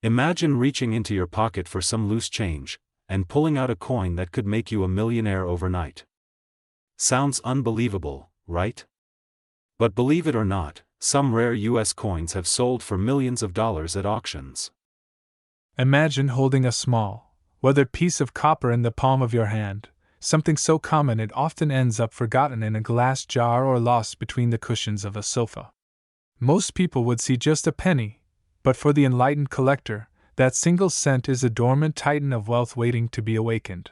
Imagine reaching into your pocket for some loose change, and pulling out a coin that could make you a millionaire overnight. Sounds unbelievable, right? But believe it or not, some rare US coins have sold for millions of dollars at auctions. Imagine holding a small, weathered piece of copper in the palm of your hand, something so common it often ends up forgotten in a glass jar or lost between the cushions of a sofa. Most people would see just a penny, but for the enlightened collector, that single cent is a dormant titan of wealth waiting to be awakened.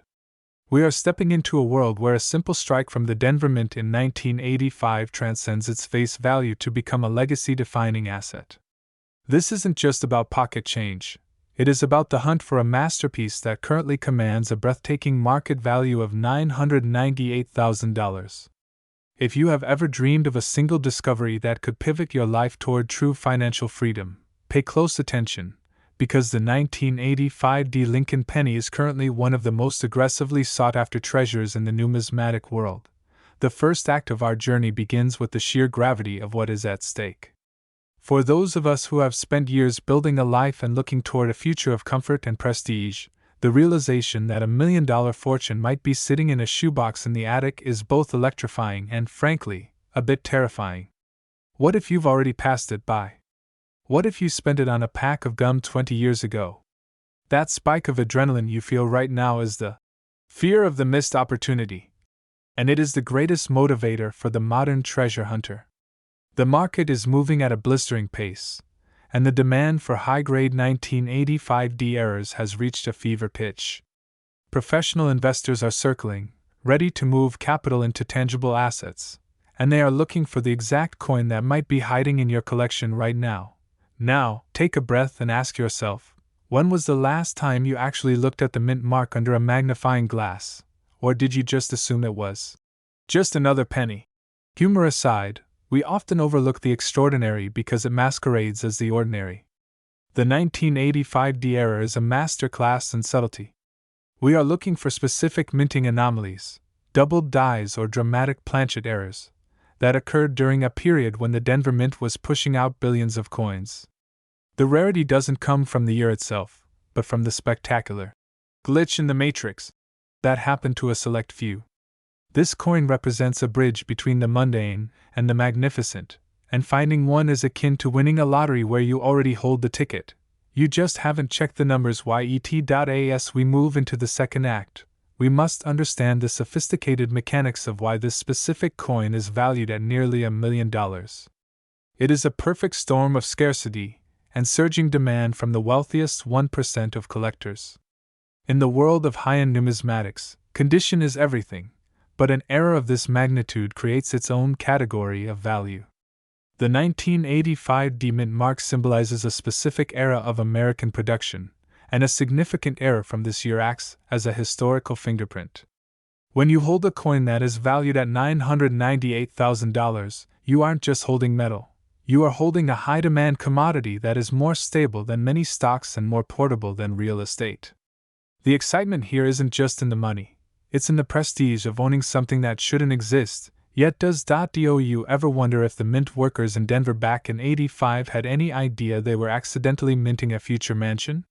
We are stepping into a world where a simple strike from the Denver Mint in 1985 transcends its face value to become a legacy-defining asset. This isn't just about pocket change. It is about the hunt for a masterpiece that currently commands a breathtaking market value of $998,000. If you have ever dreamed of a single discovery that could pivot your life toward true financial freedom, pay close attention, because the 1985 D. Lincoln penny is currently one of the most aggressively sought-after treasures in the numismatic world. The first act of our journey begins with the sheer gravity of what is at stake. For those of us who have spent years building a life and looking toward a future of comfort and prestige, the realization that $1 million fortune might be sitting in a shoebox in the attic is both electrifying and, frankly, a bit terrifying. What if you've already passed it by? What if you spent it on a pack of gum 20 years ago? That spike of adrenaline you feel right now is the fear of the missed opportunity. And it is the greatest motivator for the modern treasure hunter. The market is moving at a blistering pace, and the demand for high-grade 1985 D errors has reached a fever pitch. Professional investors are circling, ready to move capital into tangible assets, and they are looking for the exact coin that might be hiding in your collection right now. Now, take a breath and ask yourself, when was the last time you actually looked at the mint mark under a magnifying glass, or did you just assume it was just another penny? Humor aside, we often overlook the extraordinary because it masquerades as the ordinary. The 1985 D error is a master class in subtlety. We are looking for specific minting anomalies, doubled dies or dramatic planchet errors, that occurred during a period when the Denver Mint was pushing out billions of coins. The rarity doesn't come from the year itself, but from the spectacular glitch in the matrix that happened to a select few. This coin represents a bridge between the mundane and the magnificent, and finding one is akin to winning a lottery where you already hold the ticket. You just haven't checked the numbers yet. As we move into the second act, we must understand the sophisticated mechanics of why this specific coin is valued at nearly $1 million. It is a perfect storm of scarcity and surging demand from the wealthiest 1% of collectors. In the world of high-end numismatics, condition is everything. But an error of this magnitude creates its own category of value. The 1985 D mint mark symbolizes a specific era of American production, and a significant error from this year acts as a historical fingerprint. When you hold a coin that is valued at $998,000, you aren't just holding metal. You are holding a high-demand commodity that is more stable than many stocks and more portable than real estate. The excitement here isn't just in the money. It's in the prestige of owning something that shouldn't exist. Yet do you ever wonder if the mint workers in Denver back in '85 had any idea they were accidentally minting a future mansion?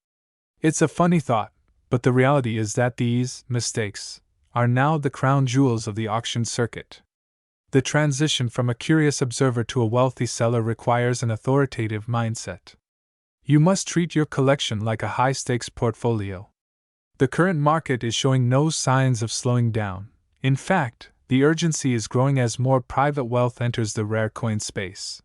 It's a funny thought, but the reality is that these mistakes are now the crown jewels of the auction circuit. The transition from a curious observer to a wealthy seller requires an authoritative mindset. You must treat your collection like a high-stakes portfolio. The current market is showing no signs of slowing down. In fact, the urgency is growing as more private wealth enters the rare coin space.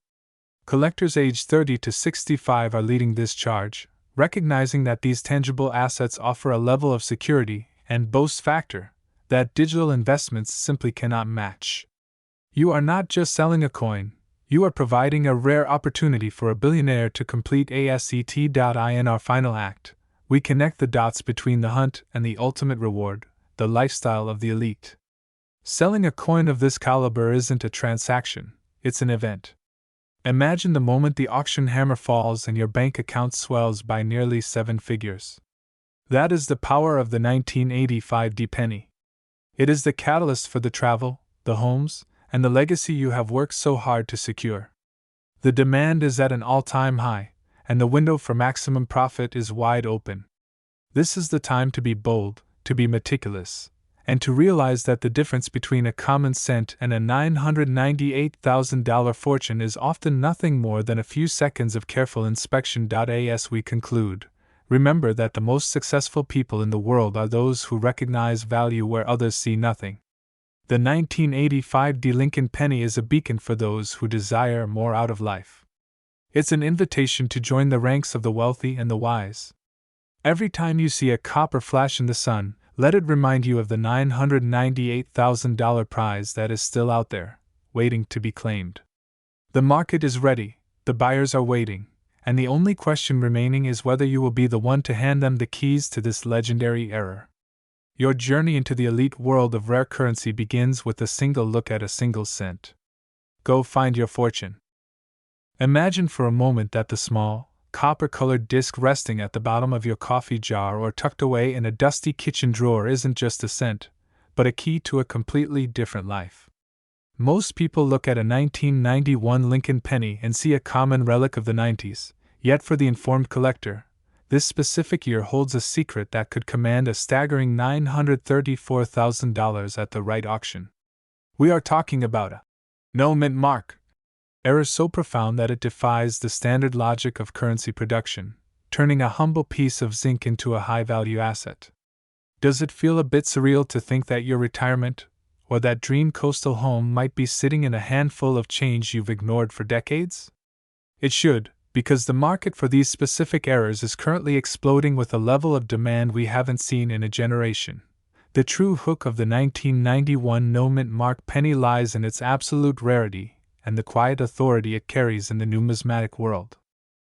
Collectors aged 30 to 65 are leading this charge, recognizing that these tangible assets offer a level of security and boast factor that digital investments simply cannot match. You are not just selling a coin, you are providing a rare opportunity for a billionaire to complete asset. In our final act, we connect the dots between the hunt and the ultimate reward, the lifestyle of the elite. Selling a coin of this caliber isn't a transaction, it's an event. Imagine the moment the auction hammer falls and your bank account swells by nearly 7 figures. That is the power of the 1985 D penny. It is the catalyst for the travel, the homes, and the legacy you have worked so hard to secure. The demand is at an all-time high, and the window for maximum profit is wide open. This is the time to be bold, to be meticulous, and to realize that the difference between a common cent and a $998,000 fortune is often nothing more than a few seconds of careful inspection. As we conclude, remember that the most successful people in the world are those who recognize value where others see nothing. The 1985 Lincoln penny is a beacon for those who desire more out of life. It's an invitation to join the ranks of the wealthy and the wise. Every time you see a copper flash in the sun, let it remind you of the $998,000 prize that is still out there, waiting to be claimed. The market is ready, the buyers are waiting, and the only question remaining is whether you will be the one to hand them the keys to this legendary era. Your journey into the elite world of rare currency begins with a single look at a single cent. Go find your fortune. Imagine for a moment that the small, copper-colored disc resting at the bottom of your coffee jar or tucked away in a dusty kitchen drawer isn't just a cent, but a key to a completely different life. Most people look at a 1991 Lincoln penny and see a common relic of the 90s, yet for the informed collector, this specific year holds a secret that could command a staggering $934,000 at the right auction. We are talking about a no mint mark. Error so profound that it defies the standard logic of currency production, turning a humble piece of zinc into a high-value asset. Does it feel a bit surreal to think that your retirement, or that dream coastal home might be sitting in a handful of change you've ignored for decades? It should, because the market for these specific errors is currently exploding with a level of demand we haven't seen in a generation. The true hook of the 1991 no-mint mark penny lies in its absolute rarity and the quiet authority it carries in the numismatic world.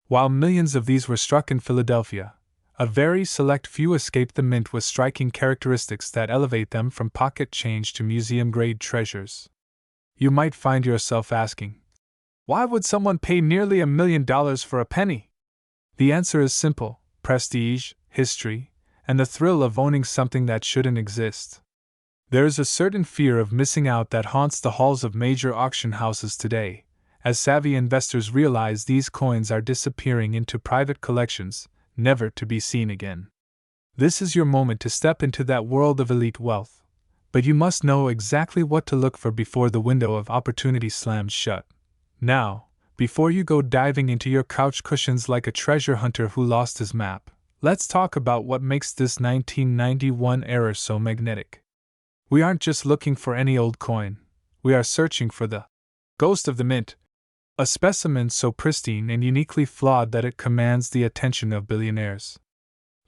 While millions of these were struck in Philadelphia, a very select few escaped the mint with striking characteristics that elevate them from pocket change to museum-grade treasures. You might find yourself asking, why would someone pay nearly $1 million for a penny? The answer is simple: prestige, history, and the thrill of owning something that shouldn't exist. There is a certain fear of missing out that haunts the halls of major auction houses today, as savvy investors realize these coins are disappearing into private collections, never to be seen again. This is your moment to step into that world of elite wealth, but you must know exactly what to look for before the window of opportunity slams shut. Now, before you go diving into your couch cushions like a treasure hunter who lost his map, let's talk about what makes this 1991 era so magnetic. We aren't just looking for any old coin, we are searching for the ghost of the mint, a specimen so pristine and uniquely flawed that it commands the attention of billionaires.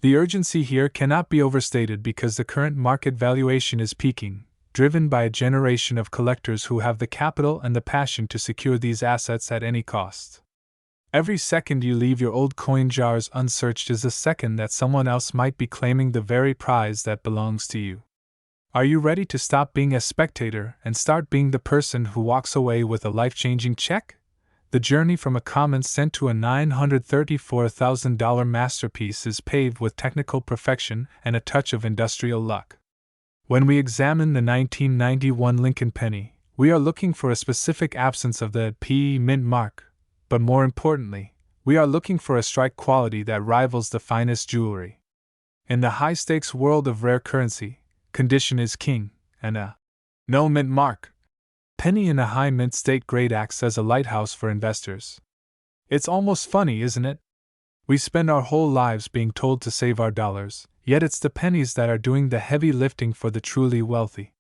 The urgency here cannot be overstated because the current market valuation is peaking, driven by a generation of collectors who have the capital and the passion to secure these assets at any cost. Every second you leave your old coin jars unsearched is a second that someone else might be claiming the very prize that belongs to you. Are you ready to stop being a spectator and start being the person who walks away with a life-changing check? The journey from a common cent to a $934,000 masterpiece is paved with technical perfection and a touch of industrial luck. When we examine the 1991 Lincoln penny, we are looking for a specific absence of the PE mint mark, but more importantly, we are looking for a strike quality that rivals the finest jewelry. In the high-stakes world of rare currency, condition is king, and a no mint mark penny in a high mint state grade acts as a lighthouse for investors. It's almost funny, isn't it? We spend our whole lives being told to save our dollars, yet it's the pennies that are doing the heavy lifting for the truly wealthy.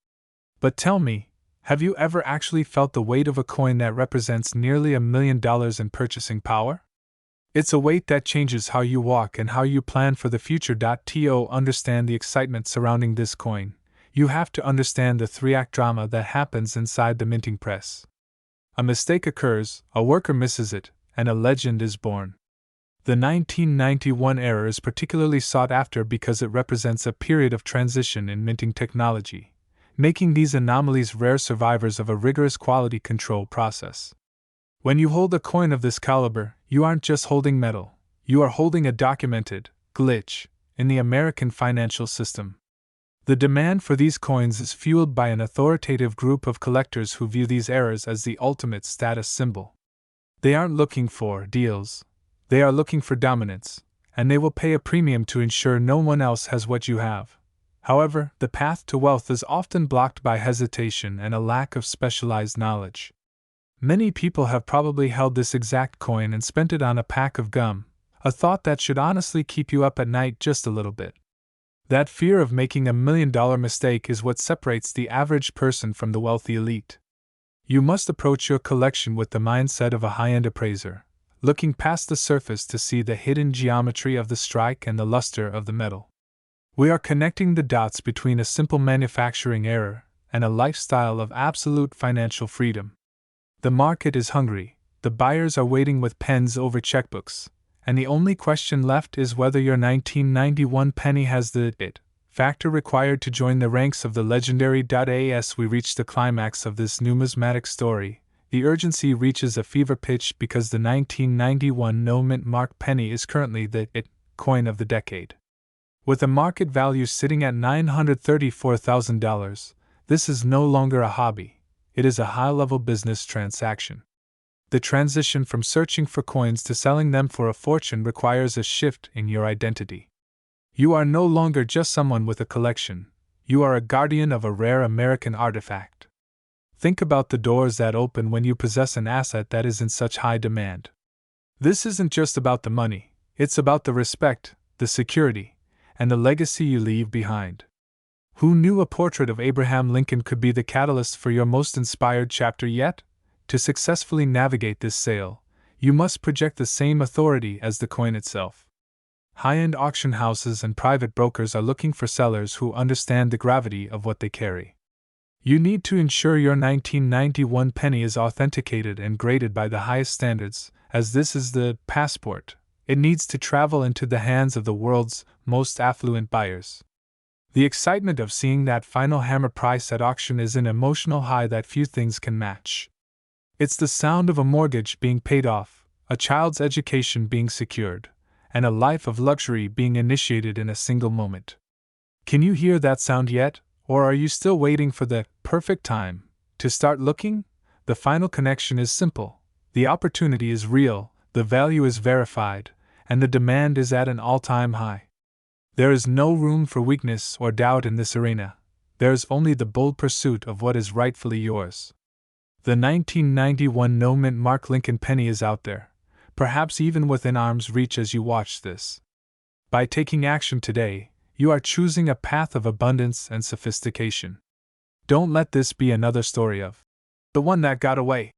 But tell me, have you ever actually felt the weight of a coin that represents nearly $1 million in purchasing power? It's a weight that changes how you walk and how you plan for the future. To understand the excitement surrounding this coin, you have to understand the three-act drama that happens inside the minting press. A mistake occurs, a worker misses it, and a legend is born. The 1991 era is particularly sought after because it represents a period of transition in minting technology, making these anomalies rare survivors of a rigorous quality control process. When you hold a coin of this caliber, you aren't just holding metal, you are holding a documented glitch in the American financial system. The demand for these coins is fueled by an authoritative group of collectors who view these errors as the ultimate status symbol. They aren't looking for deals, They are looking for dominance, and they will pay a premium to ensure no one else has what you have. However, the path to wealth is often blocked by hesitation and a lack of specialized knowledge. Many people have probably held this exact coin and spent it on a pack of gum, a thought that should honestly keep you up at night just a little bit. That fear of making $1 million mistake is what separates the average person from the wealthy elite. You must approach your collection with the mindset of a high-end appraiser, looking past the surface to see the hidden geometry of the strike and the luster of the metal. We are connecting the dots between a simple manufacturing error and a lifestyle of absolute financial freedom. The market is hungry, the buyers are waiting with pens over checkbooks, and the only question left is whether your 1991 penny has the it factor required to join the ranks of the legendary. As we reach the climax of this numismatic story, the urgency reaches a fever pitch because the 1991 no-mint mark penny is currently the it coin of the decade. With a market value sitting at $934,000, this is no longer a hobby, it is a high-level business transaction. The transition from searching for coins to selling them for a fortune requires a shift in your identity. You are no longer just someone with a collection, you are a guardian of a rare American artifact. Think about the doors that open when you possess an asset that is in such high demand. This isn't just about the money, it's about the respect, the security, and the legacy you leave behind. Who knew a portrait of Abraham Lincoln could be the catalyst for your most inspired chapter yet? To successfully navigate this sale, you must project the same authority as the coin itself. High-end auction houses and private brokers are looking for sellers who understand the gravity of what they carry. You need to ensure your 1991 penny is authenticated and graded by the highest standards, as this is the passport. It needs to travel into the hands of the world's most affluent buyers. The excitement of seeing that final hammer price at auction is an emotional high that few things can match. It's the sound of a mortgage being paid off, a child's education being secured, and a life of luxury being initiated in a single moment. Can you hear that sound yet, or are you still waiting for the perfect time to start looking? The final connection is simple. The opportunity is real, the value is verified, and the demand is at an all-time high. There is no room for weakness or doubt in this arena. There is only the bold pursuit of what is rightfully yours. The 1991 no-mint mark Lincoln penny is out there, perhaps even within arm's reach as you watch this. By taking action today, you are choosing a path of abundance and sophistication. Don't let this be another story of the one that got away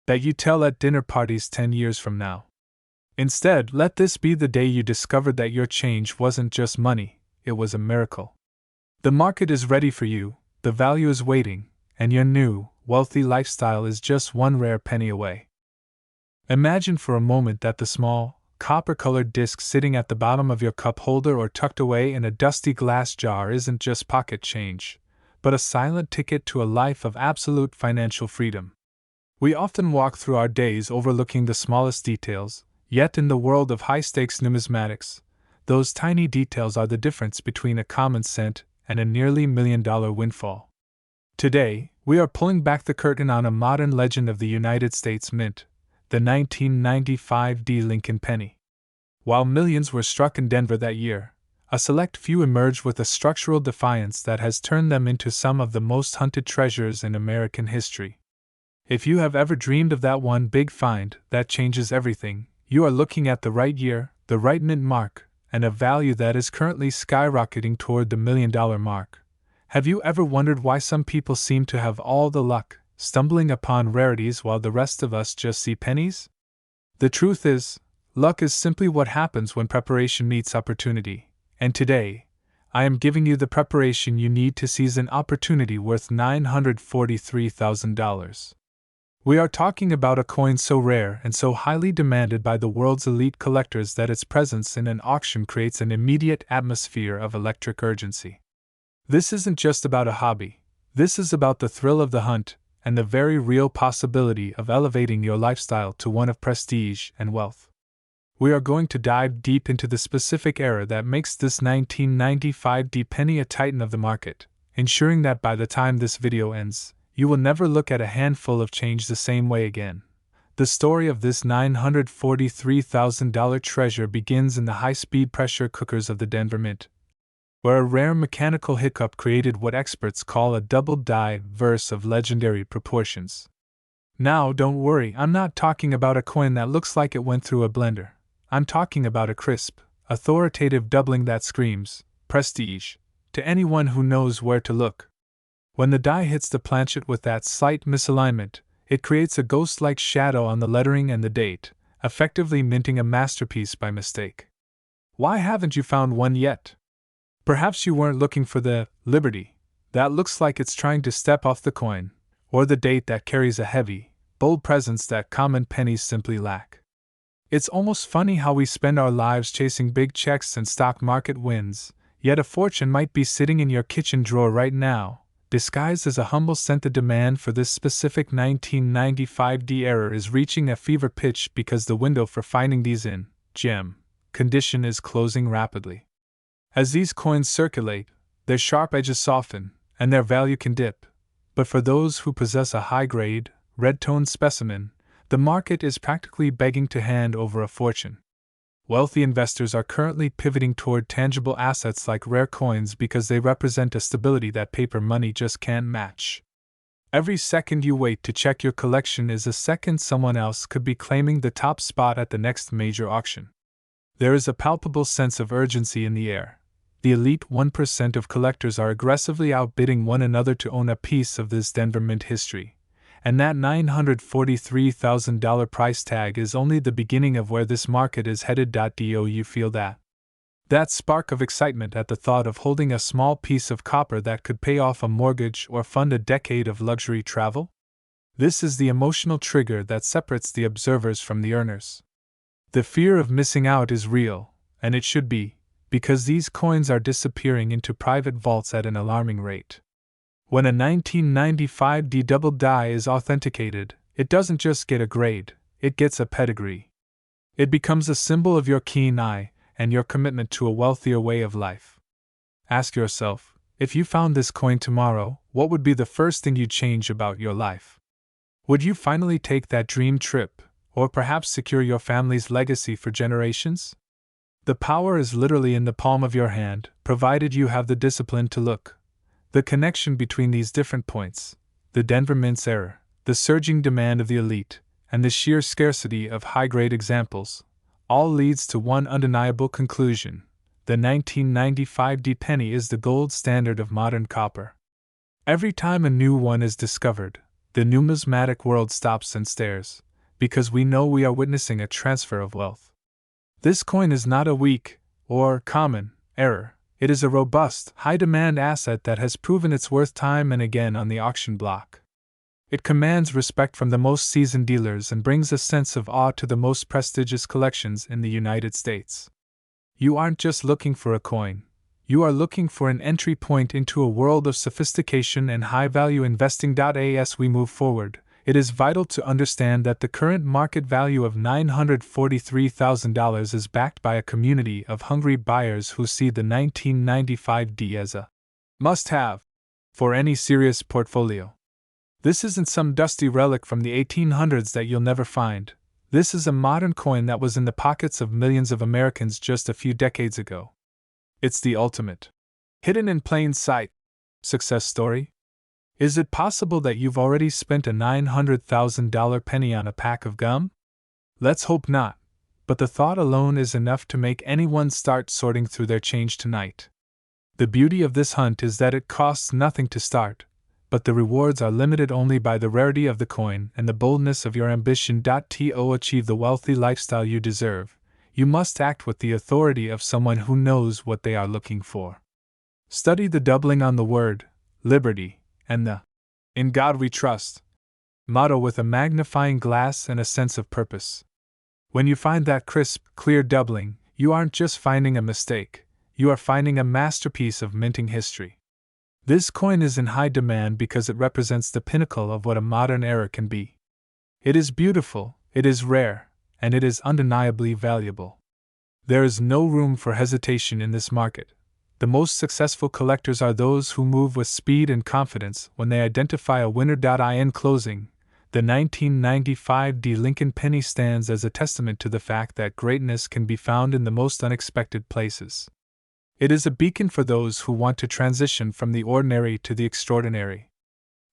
that you tell at dinner parties 10 years from now. Instead, let this be the day you discovered that your change wasn't just money, it was a miracle. The market is ready for you, the value is waiting, and your new, wealthy lifestyle is just one rare penny away. Imagine for a moment that the small, copper-colored disc sitting at the bottom of your cup holder or tucked away in a dusty glass jar isn't just pocket change, but a silent ticket to a life of absolute financial freedom. We often walk through our days overlooking the smallest details, yet in the world of high-stakes numismatics, those tiny details are the difference between a common cent and a nearly $1 million windfall. Today, we are pulling back the curtain on a modern legend of the United States Mint, the 1995 Lincoln penny. While millions were struck in Denver that year, a select few emerged with a structural defiance that has turned them into some of the most hunted treasures in American history. If you have ever dreamed of that one big find that changes everything, you are looking at the right year, the right mint mark, and a value that is currently skyrocketing toward the $1 million mark. Have you ever wondered why some people seem to have all the luck, stumbling upon rarities while the rest of us just see pennies? The truth is, luck is simply what happens when preparation meets opportunity, and today, I am giving you the preparation you need to seize an opportunity worth $943,000. We are talking about a coin so rare and so highly demanded by the world's elite collectors that its presence in an auction creates an immediate atmosphere of electric urgency. This isn't just about a hobby, this is about the thrill of the hunt and the very real possibility of elevating your lifestyle to one of prestige and wealth. We are going to dive deep into the specific era that makes this 1995 penny a titan of the market, ensuring that by the time this video ends, you will never look at a handful of change the same way again. The story of this $943,000 treasure begins in the high-speed pressure cookers of the Denver Mint, where a rare mechanical hiccup created what experts call a double-die verse of legendary proportions. Now, don't worry, I'm not talking about a coin that looks like it went through a blender. I'm talking about a crisp, authoritative doubling that screams prestige to anyone who knows where to look. When the die hits the planchet with that slight misalignment, it creates a ghost-like shadow on the lettering and the date, effectively minting a masterpiece by mistake. Why haven't you found one yet? Perhaps you weren't looking for the Liberty that looks like it's trying to step off the coin, or the date that carries a heavy, bold presence that common pennies simply lack. It's almost funny how we spend our lives chasing big checks and stock market wins, yet a fortune might be sitting in your kitchen drawer right now, disguised as a humble cent. The demand for this specific 1995D error is reaching a fever pitch because the window for finding these in gem condition is closing rapidly. As these coins circulate, their sharp edges soften, and their value can dip. But for those who possess a high-grade, red-toned specimen, the market is practically begging to hand over a fortune. Wealthy investors are currently pivoting toward tangible assets like rare coins because they represent a stability that paper money just can't match. Every second you wait to check your collection is a second someone else could be claiming the top spot at the next major auction. There is a palpable sense of urgency in the air. The elite 1% of collectors are aggressively outbidding one another to own a piece of this Denver Mint history, and that $943,000 price tag is only the beginning of where this market is headed. Do you feel that? That spark of excitement at the thought of holding a small piece of copper that could pay off a mortgage or fund a decade of luxury travel? This is the emotional trigger that separates the observers from the earners. The fear of missing out is real, and it should be, because these coins are disappearing into private vaults at an alarming rate. When a 1995D double die is authenticated, it doesn't just get a grade, it gets a pedigree. It becomes a symbol of your keen eye and your commitment to a wealthier way of life. Ask yourself, if you found this coin tomorrow, what would be the first thing you'd change about your life? Would you finally take that dream trip, or perhaps secure your family's legacy for generations? The power is literally in the palm of your hand, provided you have the discipline to look. The connection between these different points, the Denver Mint's error, the surging demand of the elite, and the sheer scarcity of high-grade examples, all leads to one undeniable conclusion: the 1995D penny is the gold standard of modern copper. Every time a new one is discovered, the numismatic world stops and stares, because we know we are witnessing a transfer of wealth. This coin is not a weak, or common, error. It is a robust, high-demand asset that has proven its worth time and again on the auction block. It commands respect from the most seasoned dealers and brings a sense of awe to the most prestigious collections in the United States. You aren't just looking for a coin. You are looking for an entry point into a world of sophistication and high-value investing. As we move forward, it is vital to understand that the current market value of $943,000 is backed by a community of hungry buyers who see the 1995D as a must-have for any serious portfolio. This isn't some dusty relic from the 1800s that you'll never find. This is a modern coin that was in the pockets of millions of Americans just a few decades ago. It's the ultimate hidden in plain sight success story. Is it possible that you've already spent a $900,000 penny on a pack of gum? Let's hope not, but the thought alone is enough to make anyone start sorting through their change tonight. The beauty of this hunt is that it costs nothing to start, but the rewards are limited only by the rarity of the coin and the boldness of your ambition. To achieve the wealthy lifestyle you deserve, you must act with the authority of someone who knows what they are looking for. Study the doubling on the word liberty and the "In God We Trust" motto with a magnifying glass and a sense of purpose. When you find that crisp, clear doubling, you aren't just finding a mistake, you are finding a masterpiece of minting history. This coin is in high demand because it represents the pinnacle of what a modern era can be. It is beautiful, it is rare, and it is undeniably valuable. There is no room for hesitation in this market. The most successful collectors are those who move with speed and confidence when they identify a winner. In closing, The 1995 D. Lincoln penny stands as a testament to the fact that greatness can be found in the most unexpected places. It is a beacon for those who want to transition from the ordinary to the extraordinary.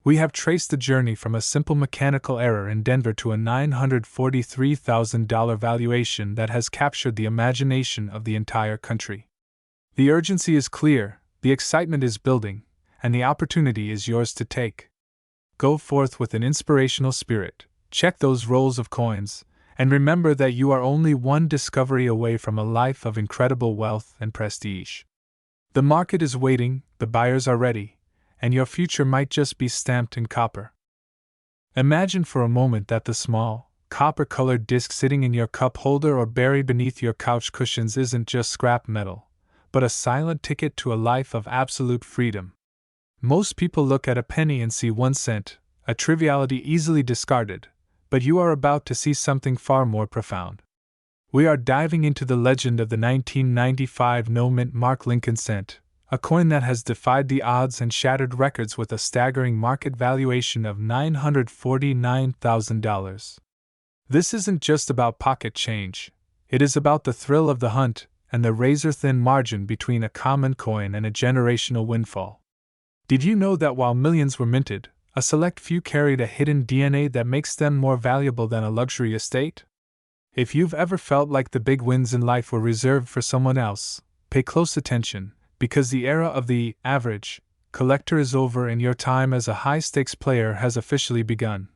We have traced the journey from a simple mechanical error in Denver to a $943,000 valuation that has captured the imagination of the entire country. The urgency is clear, the excitement is building, and the opportunity is yours to take. Go forth with an inspirational spirit, check those rolls of coins, and remember that you are only one discovery away from a life of incredible wealth and prestige. The market is waiting, the buyers are ready, and your future might just be stamped in copper. Imagine for a moment that the small, copper-colored disc sitting in your cup holder or buried beneath your couch cushions isn't just scrap metal, but a silent ticket to a life of absolute freedom. Most people look at a penny and see 1 cent, a triviality easily discarded, but you are about to see something far more profound. We are diving into the legend of the 1995 no-mint mark Lincoln cent, a coin that has defied the odds and shattered records with a staggering market valuation of $949,000. This isn't just about pocket change, it is about the thrill of the hunt and the razor-thin margin between a common coin and a generational windfall. Did you know that while millions were minted, a select few carried a hidden DNA that makes them more valuable than a luxury estate? If you've ever felt like the big wins in life were reserved for someone else, pay close attention, because the era of the average collector is over and your time as a high-stakes player has officially begun.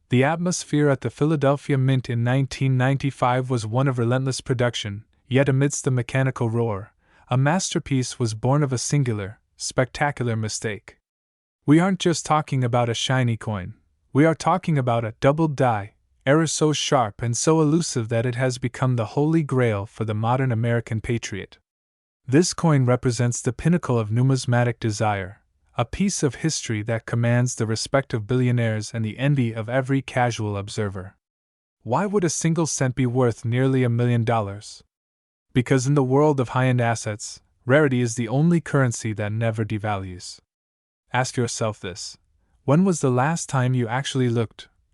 The atmosphere at the Philadelphia Mint in 1995 was one of relentless production, yet amidst the mechanical roar, a masterpiece was born of a singular, spectacular mistake. We aren't just talking about a shiny coin, we are talking about a doubled die, error so sharp and so elusive that it has become the holy grail for the modern American patriot. This coin represents the pinnacle of numismatic desire, a piece of history that commands the respect of billionaires and the envy of every casual observer. Why would a single cent be worth nearly $1 million? Because in the world of high-end assets, rarity is the only currency that never devalues. Ask yourself this: when was the last time you actually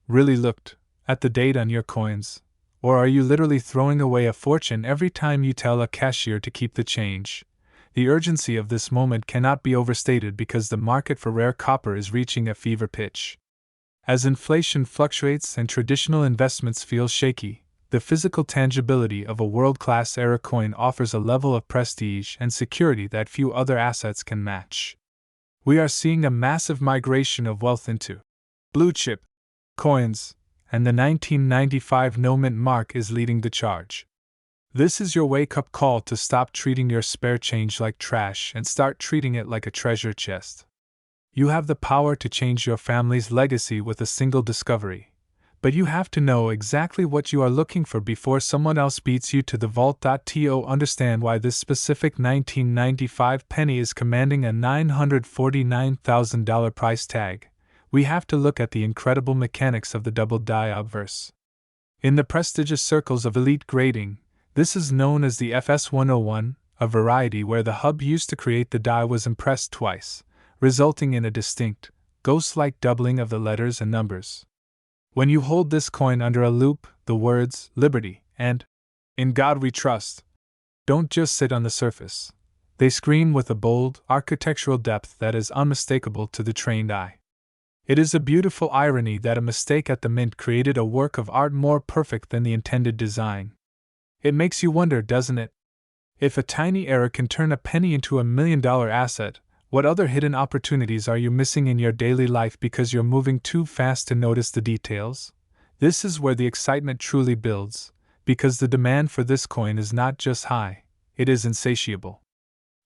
really looked, at the date on your coins? Or are you literally throwing away a fortune every time you tell a cashier to keep the change? The urgency of this moment cannot be overstated because the market for rare copper is reaching a fever pitch. As inflation fluctuates and traditional investments feel shaky, the physical tangibility of a world-class era coin offers a level of prestige and security that few other assets can match. We are seeing a massive migration of wealth into blue-chip coins, and the 1995 no-mint mark is leading the charge. This is your wake-up call to stop treating your spare change like trash and start treating it like a treasure chest. You have the power to change your family's legacy with a single discovery, but you have to know exactly what you are looking for before someone else beats you to the vault. To understand why this specific 1995 penny is commanding a $949,000 price tag, we have to look at the incredible mechanics of the double die obverse. In the prestigious circles of elite grading, this is known as the FS101, a variety where the hub used to create the die was impressed twice, resulting in a distinct, ghost-like doubling of the letters and numbers. When you hold this coin under a loupe, the words "Liberty" and "In God We Trust" don't just sit on the surface. They scream with a bold, architectural depth that is unmistakable to the trained eye. It is a beautiful irony that a mistake at the mint created a work of art more perfect than the intended design. It makes you wonder, doesn't it? If a tiny error can turn a penny into $1 million asset, what other hidden opportunities are you missing in your daily life because you're moving too fast to notice the details? This is where the excitement truly builds, because the demand for this coin is not just high, it is insatiable.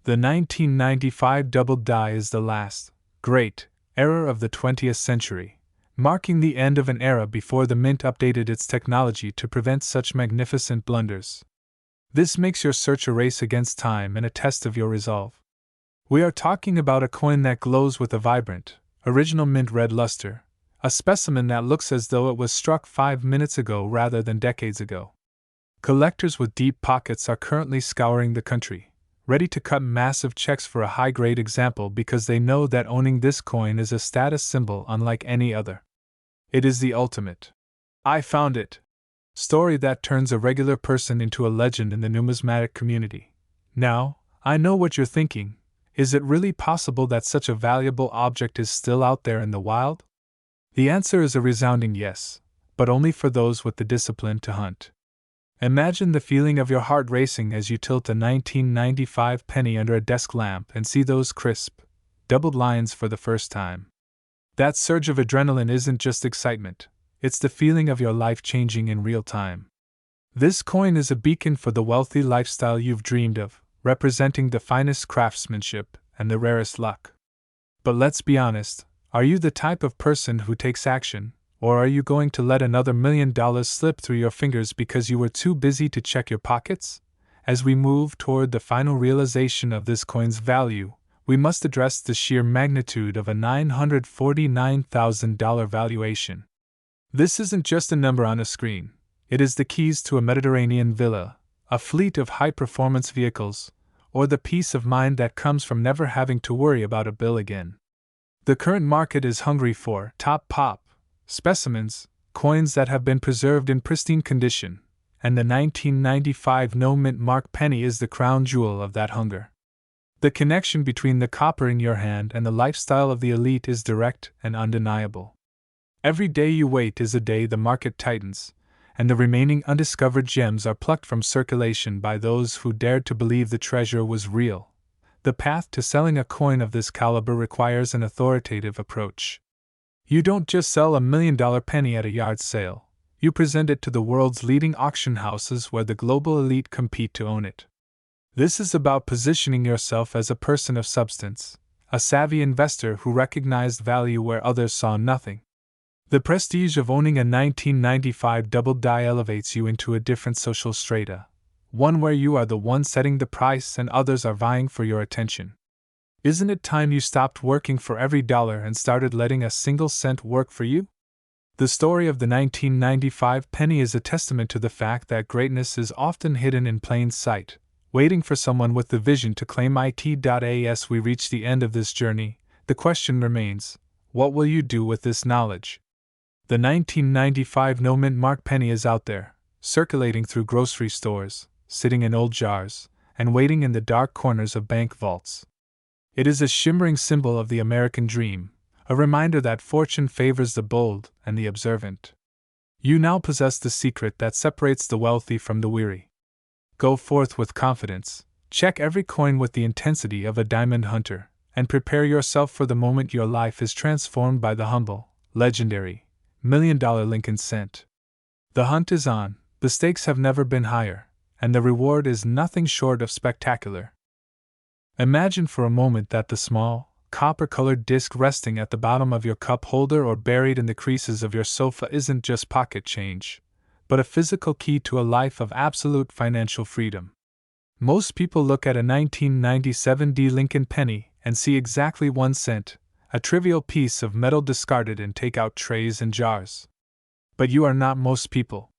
The 1995 double die is the last, great, error of the 20th century, marking the end of an era before the mint updated its technology to prevent such magnificent blunders. This makes your search a race against time and a test of your resolve. We are talking about a coin that glows with a vibrant, original mint red luster, a specimen that looks as though it was struck 5 minutes ago rather than decades ago. Collectors with deep pockets are currently scouring the country, ready to cut massive checks for a high-grade example because they know that owning this coin is a status symbol unlike any other. It is the ultimate "I found it" story that turns a regular person into a legend in the numismatic community. Now, I know what you're thinking. Is it really possible that such a valuable object is still out there in the wild? The answer is a resounding yes, but only for those with the discipline to hunt. Imagine the feeling of your heart racing as you tilt a 1995 penny under a desk lamp and see those crisp, doubled lines for the first time. That surge of adrenaline isn't just excitement, it's the feeling of your life changing in real time. This coin is a beacon for the wealthy lifestyle you've dreamed of, representing the finest craftsmanship and the rarest luck. But let's be honest, are you the type of person who takes action, or are you going to let another $1 million slip through your fingers because you were too busy to check your pockets? As we move toward the final realization of this coin's value, we must address the sheer magnitude of a $949,000 valuation. This isn't just a number on a screen, it is the keys to a Mediterranean villa, a fleet of high-performance vehicles, or the peace of mind that comes from never having to worry about a bill again. The current market is hungry for top pop specimens, coins that have been preserved in pristine condition, and the 1995 no-mint mark penny is the crown jewel of that hunger. The connection between the copper in your hand and the lifestyle of the elite is direct and undeniable. Every day you wait is a day the market tightens, and the remaining undiscovered gems are plucked from circulation by those who dared to believe the treasure was real. The path to selling a coin of this caliber requires an authoritative approach. You don't just sell a $1 million penny at a yard sale, you present it to the world's leading auction houses where the global elite compete to own it. This is about positioning yourself as a person of substance, a savvy investor who recognized value where others saw nothing. The prestige of owning a 1995 double die elevates you into a different social strata, one where you are the one setting the price and others are vying for your attention. Isn't it time you stopped working for every dollar and started letting a single cent work for you? The story of the 1995 penny is a testament to the fact that greatness is often hidden in plain sight, waiting for someone with the vision to claim it. As we reach the end of this journey, the question remains, what will you do with this knowledge? The 1995 no-mint mark penny is out there, circulating through grocery stores, sitting in old jars, and waiting in the dark corners of bank vaults. It is a shimmering symbol of the American dream, a reminder that fortune favors the bold and the observant. You now possess the secret that separates the wealthy from the weary. Go forth with confidence, check every coin with the intensity of a diamond hunter, and prepare yourself for the moment your life is transformed by the humble, legendary, $1 million Lincoln cent. The hunt is on, the stakes have never been higher, and the reward is nothing short of spectacular. Imagine for a moment that the small, copper-colored disc resting at the bottom of your cup holder or buried in the creases of your sofa isn't just pocket change, but a physical key to a life of absolute financial freedom. Most people look at a 1997 Lincoln penny and see exactly 1 cent, a trivial piece of metal discarded in takeout trays and jars. But you are not most people.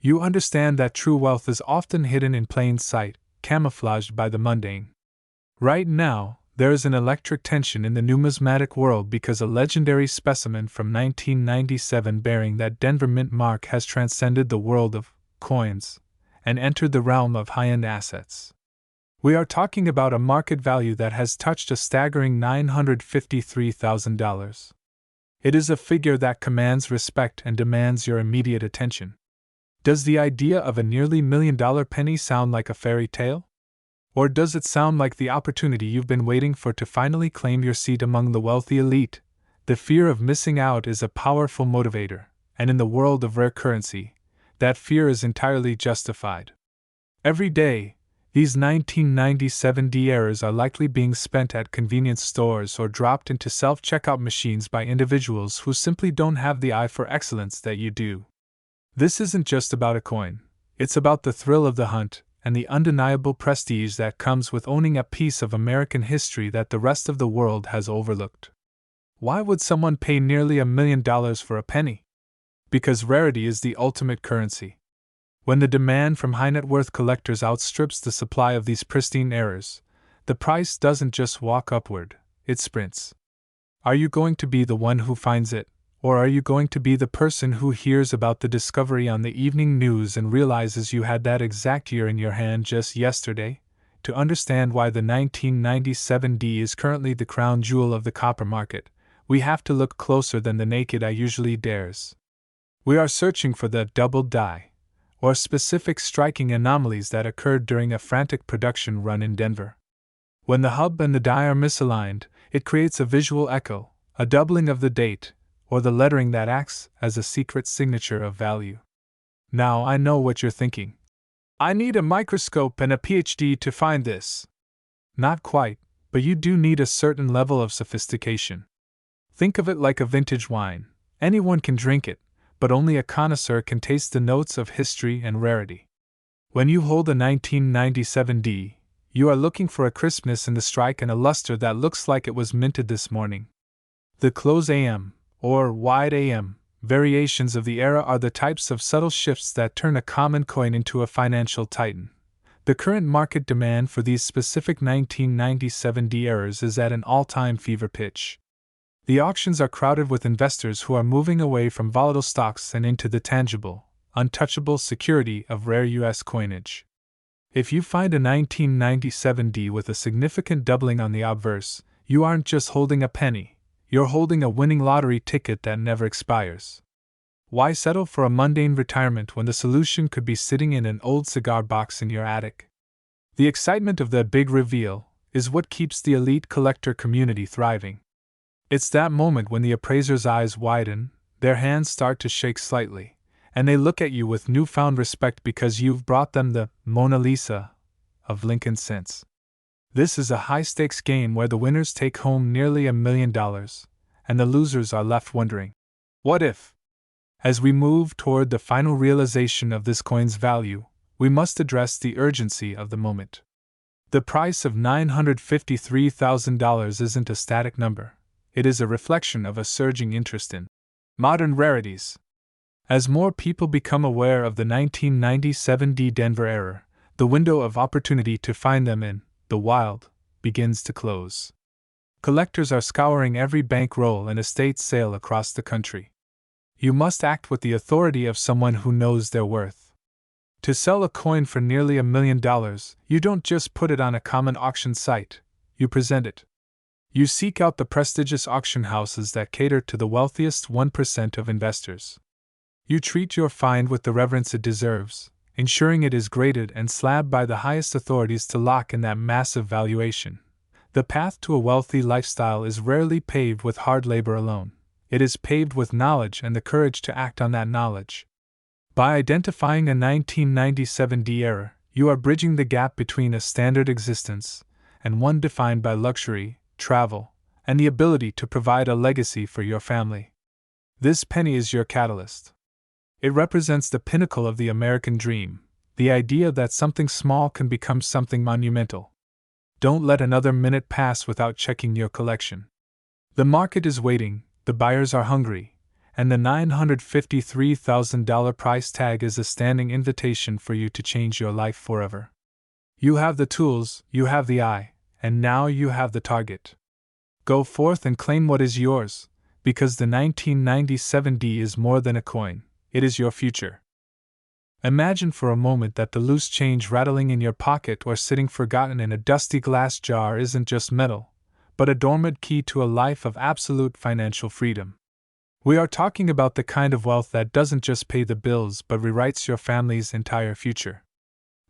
You understand that true wealth is often hidden in plain sight, camouflaged by the mundane. Right now, there is an electric tension in the numismatic world because a legendary specimen from 1997 bearing that Denver mint mark has transcended the world of coins and entered the realm of high-end assets. We are talking about a market value that has touched a staggering $953,000. It is a figure that commands respect and demands your immediate attention. Does the idea of a nearly $1 million penny sound like a fairy tale? Or does it sound like the opportunity you've been waiting for to finally claim your seat among the wealthy elite? The fear of missing out is a powerful motivator, and in the world of rare currency, that fear is entirely justified. Every day, these 1997 errors are likely being spent at convenience stores or dropped into self-checkout machines by individuals who simply don't have the eye for excellence that you do. This isn't just about a coin, it's about the thrill of the hunt and the undeniable prestige that comes with owning a piece of American history that the rest of the world has overlooked. Why would someone pay nearly $1 million for a penny? Because rarity is the ultimate currency. When the demand from high-net-worth collectors outstrips the supply of these pristine errors, the price doesn't just walk upward, it sprints. Are you going to be the one who finds it, Or are you going to be the person who hears about the discovery on the evening news and realizes you had that exact year in your hand just yesterday? To understand why the 1997D is currently the crown jewel of the copper market, we have to look closer than the naked eye usually dares. We are searching for the double die, or specific striking anomalies that occurred during a frantic production run in Denver. When the hub and the die are misaligned, it creates a visual echo, a doubling of the date, or the lettering that acts as a secret signature of value. Now I know what you're thinking. I need a microscope and a PhD to find this. Not quite, but you do need a certain level of sophistication. Think of it like a vintage wine. Anyone can drink it, but only a connoisseur can taste the notes of history and rarity. When you hold a 1997D, you are looking for a crispness in the strike and a luster that looks like it was minted this morning. The close AM, or wide AM, variations of the era are the types of subtle shifts that turn a common coin into a financial titan. The current market demand for these specific 1997D errors is at an all-time fever pitch. The auctions are crowded with investors who are moving away from volatile stocks and into the tangible, untouchable security of rare U.S. coinage. If you find a 1997D with a significant doubling on the obverse, you aren't just holding a penny. You're holding a winning lottery ticket that never expires. Why settle for a mundane retirement when the solution could be sitting in an old cigar box in your attic? The excitement of the big reveal is what keeps the elite collector community thriving. It's that moment when the appraiser's eyes widen, their hands start to shake slightly, and they look at you with newfound respect because you've brought them the Mona Lisa of Lincoln cents. This is a high-stakes game where the winners take home nearly $1 million, and the losers are left wondering, what if? As we move toward the final realization of this coin's value, we must address the urgency of the moment. The price of $953,000 isn't a static number. It is a reflection of a surging interest in modern rarities. As more people become aware of the 1997D Denver error, the window of opportunity to find them in the wild begins to close. Collectors are scouring every bankroll and estate sale across the country. You must act with the authority of someone who knows their worth. To sell a coin for nearly $1 million, you don't just put it on a common auction site, you present it. You seek out the prestigious auction houses that cater to the wealthiest 1% of investors. You treat your find with the reverence it deserves, ensuring it is graded and slabbed by the highest authorities to lock in that massive valuation. The path to a wealthy lifestyle is rarely paved with hard labor alone. It is paved with knowledge and the courage to act on that knowledge. By identifying a 1997D error, you are bridging the gap between a standard existence and one defined by luxury, travel, and the ability to provide a legacy for your family. This penny is your catalyst. It represents the pinnacle of the American dream, the idea that something small can become something monumental. Don't let another minute pass without checking your collection. The market is waiting, the buyers are hungry, and the $953,000 price tag is a standing invitation for you to change your life forever. You have the tools, you have the eye, and now you have the target. Go forth and claim what is yours, because the 1997D is more than a coin. It is your future. Imagine for a moment that the loose change rattling in your pocket or sitting forgotten in a dusty glass jar isn't just metal, but a dormant key to a life of absolute financial freedom. We are talking about the kind of wealth that doesn't just pay the bills but rewrites your family's entire future.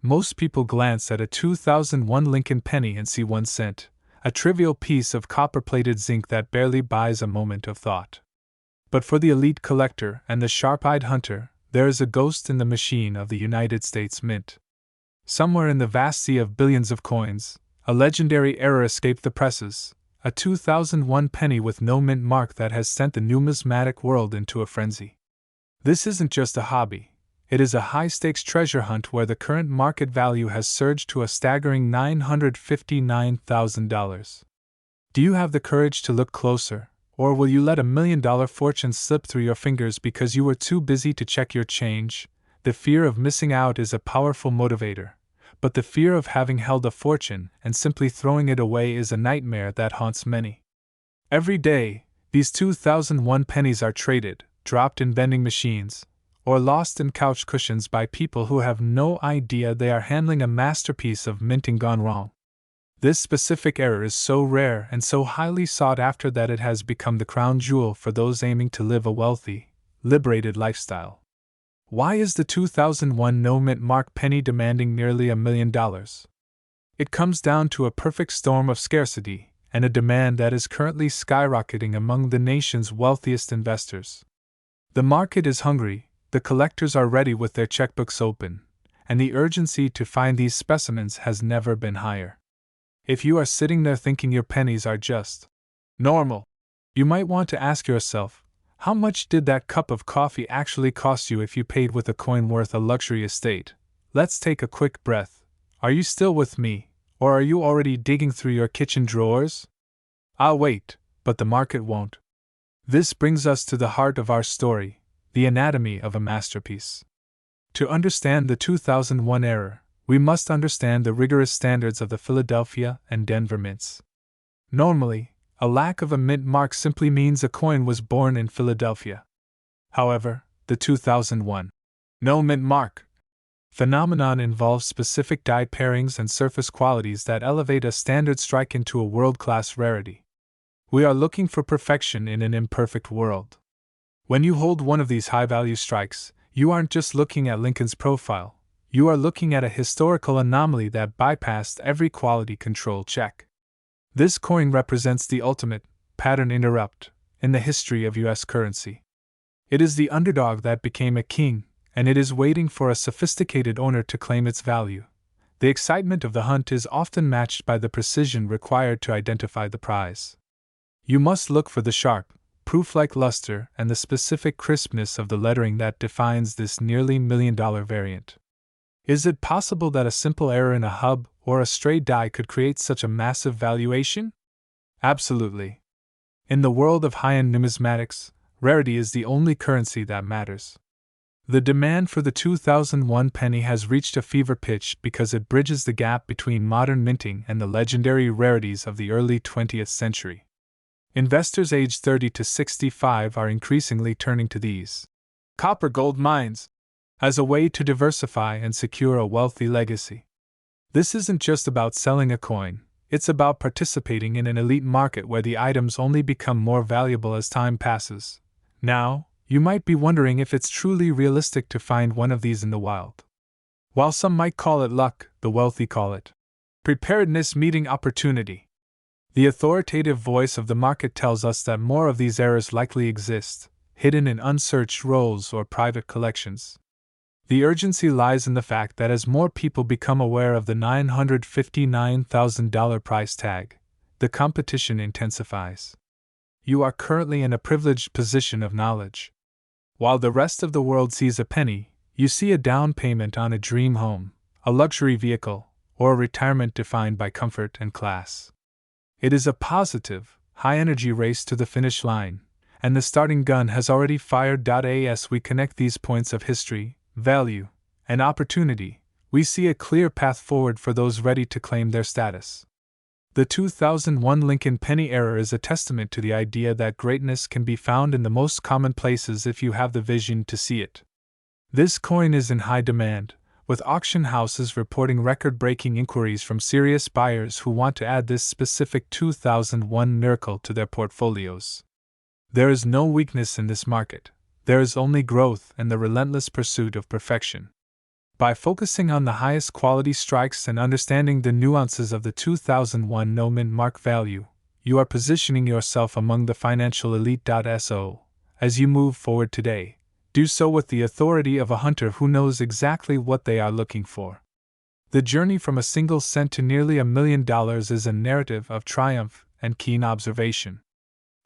Most people glance at a 2001 Lincoln penny and see 1 cent, a trivial piece of copper-plated zinc that barely buys a moment of thought. But for the elite collector and the sharp-eyed hunter, there is a ghost in the machine of the United States Mint. Somewhere in the vast sea of billions of coins, a legendary error escaped the presses, a 2001 penny with no mint mark that has sent the numismatic world into a frenzy. This isn't just a hobby, it is a high-stakes treasure hunt where the current market value has surged to a staggering $959,000. Do you have the courage to look closer? Or will you let $1 million fortune slip through your fingers because you were too busy to check your change? The fear of missing out is a powerful motivator, but the fear of having held a fortune and simply throwing it away is a nightmare that haunts many. Every day, These 2001 pennies are traded, dropped in vending machines, or lost in couch cushions by people who have no idea they are handling a masterpiece of minting gone wrong. This specific error is so rare and so highly sought after that it has become the crown jewel for those aiming to live a wealthy, liberated lifestyle. Why is the 2001 no-mint mark penny demanding nearly $1 million? It comes down to a perfect storm of scarcity and a demand that is currently skyrocketing among the nation's wealthiest investors. The market is hungry, the collectors are ready with their checkbooks open, and the urgency to find these specimens has never been higher. If you are sitting there thinking your pennies are just normal, you might want to ask yourself, how much did that cup of coffee actually cost you if you paid with a coin worth a luxury estate? Let's take a quick breath. Are you still with me, or are you already digging through your kitchen drawers? I'll wait, but the market won't. This brings us to the heart of our story, the anatomy of a masterpiece. To understand the 2001 error, we must understand the rigorous standards of the Philadelphia and Denver mints. Normally, a lack of a mint mark simply means a coin was born in Philadelphia. However, the 2001 no mint mark phenomenon involves specific die pairings and surface qualities that elevate a standard strike into a world-class rarity. We are looking for perfection in an imperfect world. When you hold one of these high-value strikes, you aren't just looking at Lincoln's profile, you are looking at a historical anomaly that bypassed every quality control check. This coin represents the ultimate pattern interrupt in the history of U.S. currency. It is the underdog that became a king, and it is waiting for a sophisticated owner to claim its value. The excitement of the hunt is often matched by the precision required to identify the prize. You must look for the sharp, proof-like luster and the specific crispness of the lettering that defines this nearly $1 million variant. Is it possible that a simple error in a hub or a stray die could create such a massive valuation? Absolutely. In the world of high-end numismatics, rarity is the only currency that matters. The demand for the 2001 penny has reached a fever pitch because it bridges the gap between modern minting and the legendary rarities of the early 20th century. Investors aged 30 to 65 are increasingly turning to these copper gold mines as a way to diversify and secure a wealthy legacy. This isn't just about selling a coin, it's about participating in an elite market where the items only become more valuable as time passes. Now, you might be wondering if it's truly realistic to find one of these in the wild. While some might call it luck, the wealthy call it preparedness meeting opportunity. The authoritative voice of the market tells us that more of these errors likely exist, hidden in unsearched rolls or private collections. The urgency lies in the fact that as more people become aware of the $959,000 price tag, the competition intensifies. You are currently in a privileged position of knowledge. While the rest of the world sees a penny, you see a down payment on a dream home, a luxury vehicle, or a retirement defined by comfort and class. It is a positive, high-energy race to the finish line, and the starting gun has already fired. As we connect these points of history, value, and opportunity, we see a clear path forward for those ready to claim their status. The 2001 Lincoln penny error is a testament to the idea that greatness can be found in the most common places if you have the vision to see it. This coin is in high demand, with auction houses reporting record-breaking inquiries from serious buyers who want to add this specific 2001 miracle to their portfolios. There is no weakness in this market. There is only growth and the relentless pursuit of perfection. By focusing on the highest quality strikes and understanding the nuances of the 2001 no mint mark value, you are positioning yourself among the financial elite. So, as you move forward today, do so with the authority of a hunter who knows exactly what they are looking for. The journey from a single cent to nearly $1 million is a narrative of triumph and keen observation.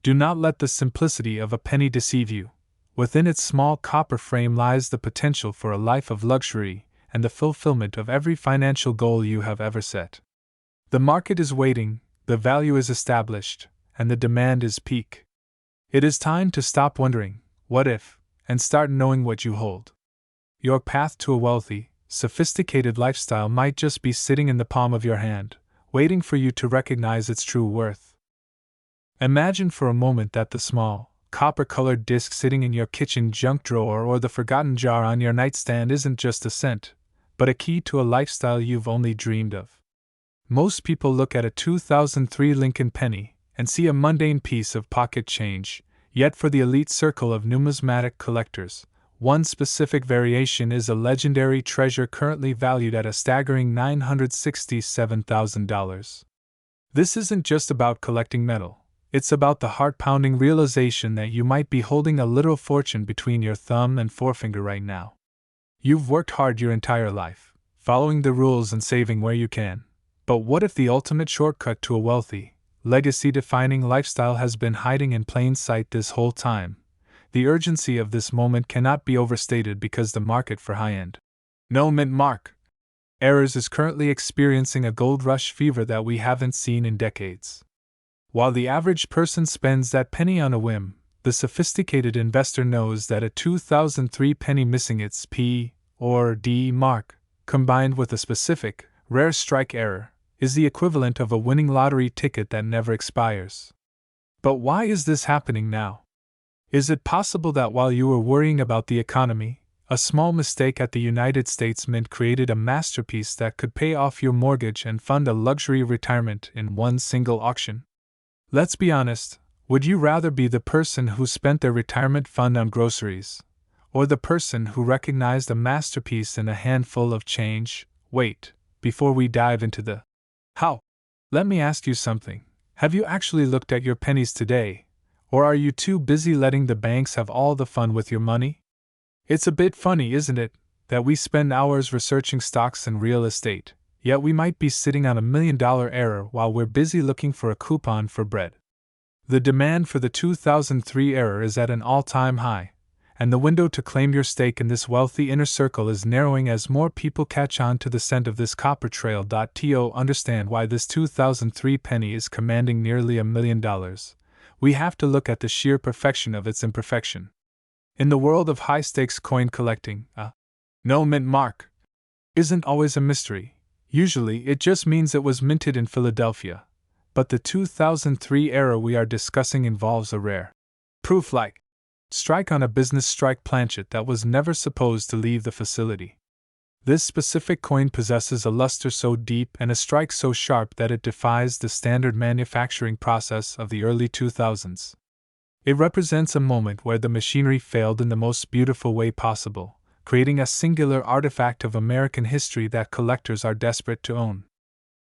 Do not let the simplicity of a penny deceive you. Within its small copper frame lies the potential for a life of luxury and the fulfillment of every financial goal you have ever set. The market is waiting, the value is established, and the demand is peak. It is time to stop wondering, what if, and start knowing what you hold. Your path to a wealthy, sophisticated lifestyle might just be sitting in the palm of your hand, waiting for you to recognize its true worth. Imagine for a moment that the small, copper-colored disc sitting in your kitchen junk drawer or the forgotten jar on your nightstand isn't just a cent, but a key to a lifestyle you've only dreamed of. Most people look at a 2003 Lincoln penny and see a mundane piece of pocket change, yet for the elite circle of numismatic collectors, one specific variation is a legendary treasure currently valued at a staggering $967,000. This isn't just about collecting metal. It's about the heart-pounding realization that you might be holding a literal fortune between your thumb and forefinger right now. You've worked hard your entire life, following the rules and saving where you can. But what if the ultimate shortcut to a wealthy, legacy-defining lifestyle has been hiding in plain sight this whole time? The urgency of this moment cannot be overstated because the market for high-end, no mint mark errors is currently experiencing a gold rush fever that we haven't seen in decades. While the average person spends that penny on a whim, the sophisticated investor knows that a 2003 penny missing its P or D mark, combined with a specific, rare strike error, is the equivalent of a winning lottery ticket that never expires. But why is this happening now? Is it possible that while you were worrying about the economy, a small mistake at the United States Mint created a masterpiece that could pay off your mortgage and fund a luxury retirement in one single auction? Let's be honest, would you rather be the person who spent their retirement fund on groceries, or the person who recognized a masterpiece in a handful of change? Wait, before we dive into the how, let me ask you something. Have you actually looked at your pennies today, or are you too busy letting the banks have all the fun with your money? It's a bit funny, isn't it, that we spend hours researching stocks and real estate, yet we might be sitting on $1 million error while we're busy looking for a coupon for bread. The demand for the 2003 error is at an all-time high, and the window to claim your stake in this wealthy inner circle is narrowing as more people catch on to the scent of this copper trail. To understand why this 2003 penny is commanding nearly $1 million, we have to look at the sheer perfection of its imperfection. In the world of high-stakes coin collecting, no mint mark isn't always a mystery. Usually, it just means it was minted in Philadelphia. But the 2003 error we are discussing involves a rare, proof-like strike on a business strike planchet that was never supposed to leave the facility. This specific coin possesses a luster so deep and a strike so sharp that it defies the standard manufacturing process of the early 2000s. It represents a moment where the machinery failed in the most beautiful way possible, creating a singular artifact of American history that collectors are desperate to own.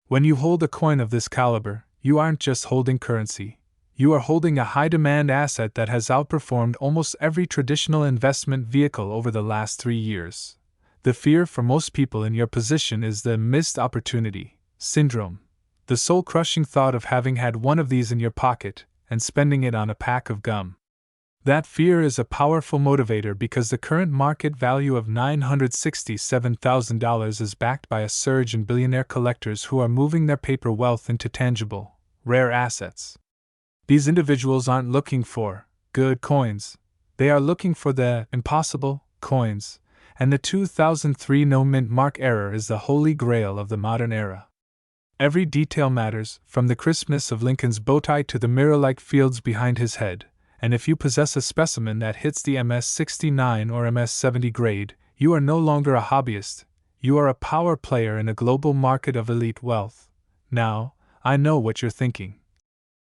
When you hold a coin of this caliber, you aren't just holding currency. You are holding a high-demand asset that has outperformed almost every traditional investment vehicle over the last 3 years. The fear for most people in your position is the missed opportunity syndrome, the soul-crushing thought of having had one of these in your pocket and spending it on a pack of gum. That fear is a powerful motivator because the current market value of $967,000 is backed by a surge in billionaire collectors who are moving their paper wealth into tangible, rare assets. These individuals aren't looking for good coins, they are looking for the impossible coins, and the 2003 no mint mark error is the holy grail of the modern era. Every detail matters, from the crispness of Lincoln's bow tie to the mirror-like fields behind his head, and if you possess a specimen that hits the MS-69 or MS-70 grade, you are no longer a hobbyist, you are a power player in a global market of elite wealth. Now, I know what you're thinking.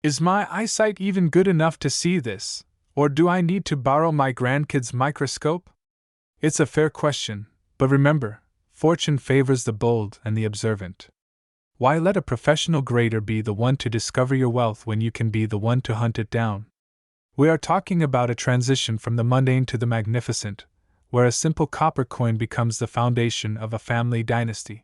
Is my eyesight even good enough to see this, or do I need to borrow my grandkid's microscope? It's a fair question, but remember, fortune favors the bold and the observant. Why let a professional grader be the one to discover your wealth when you can be the one to hunt it down? We are talking about a transition from the mundane to the magnificent, where a simple copper coin becomes the foundation of a family dynasty.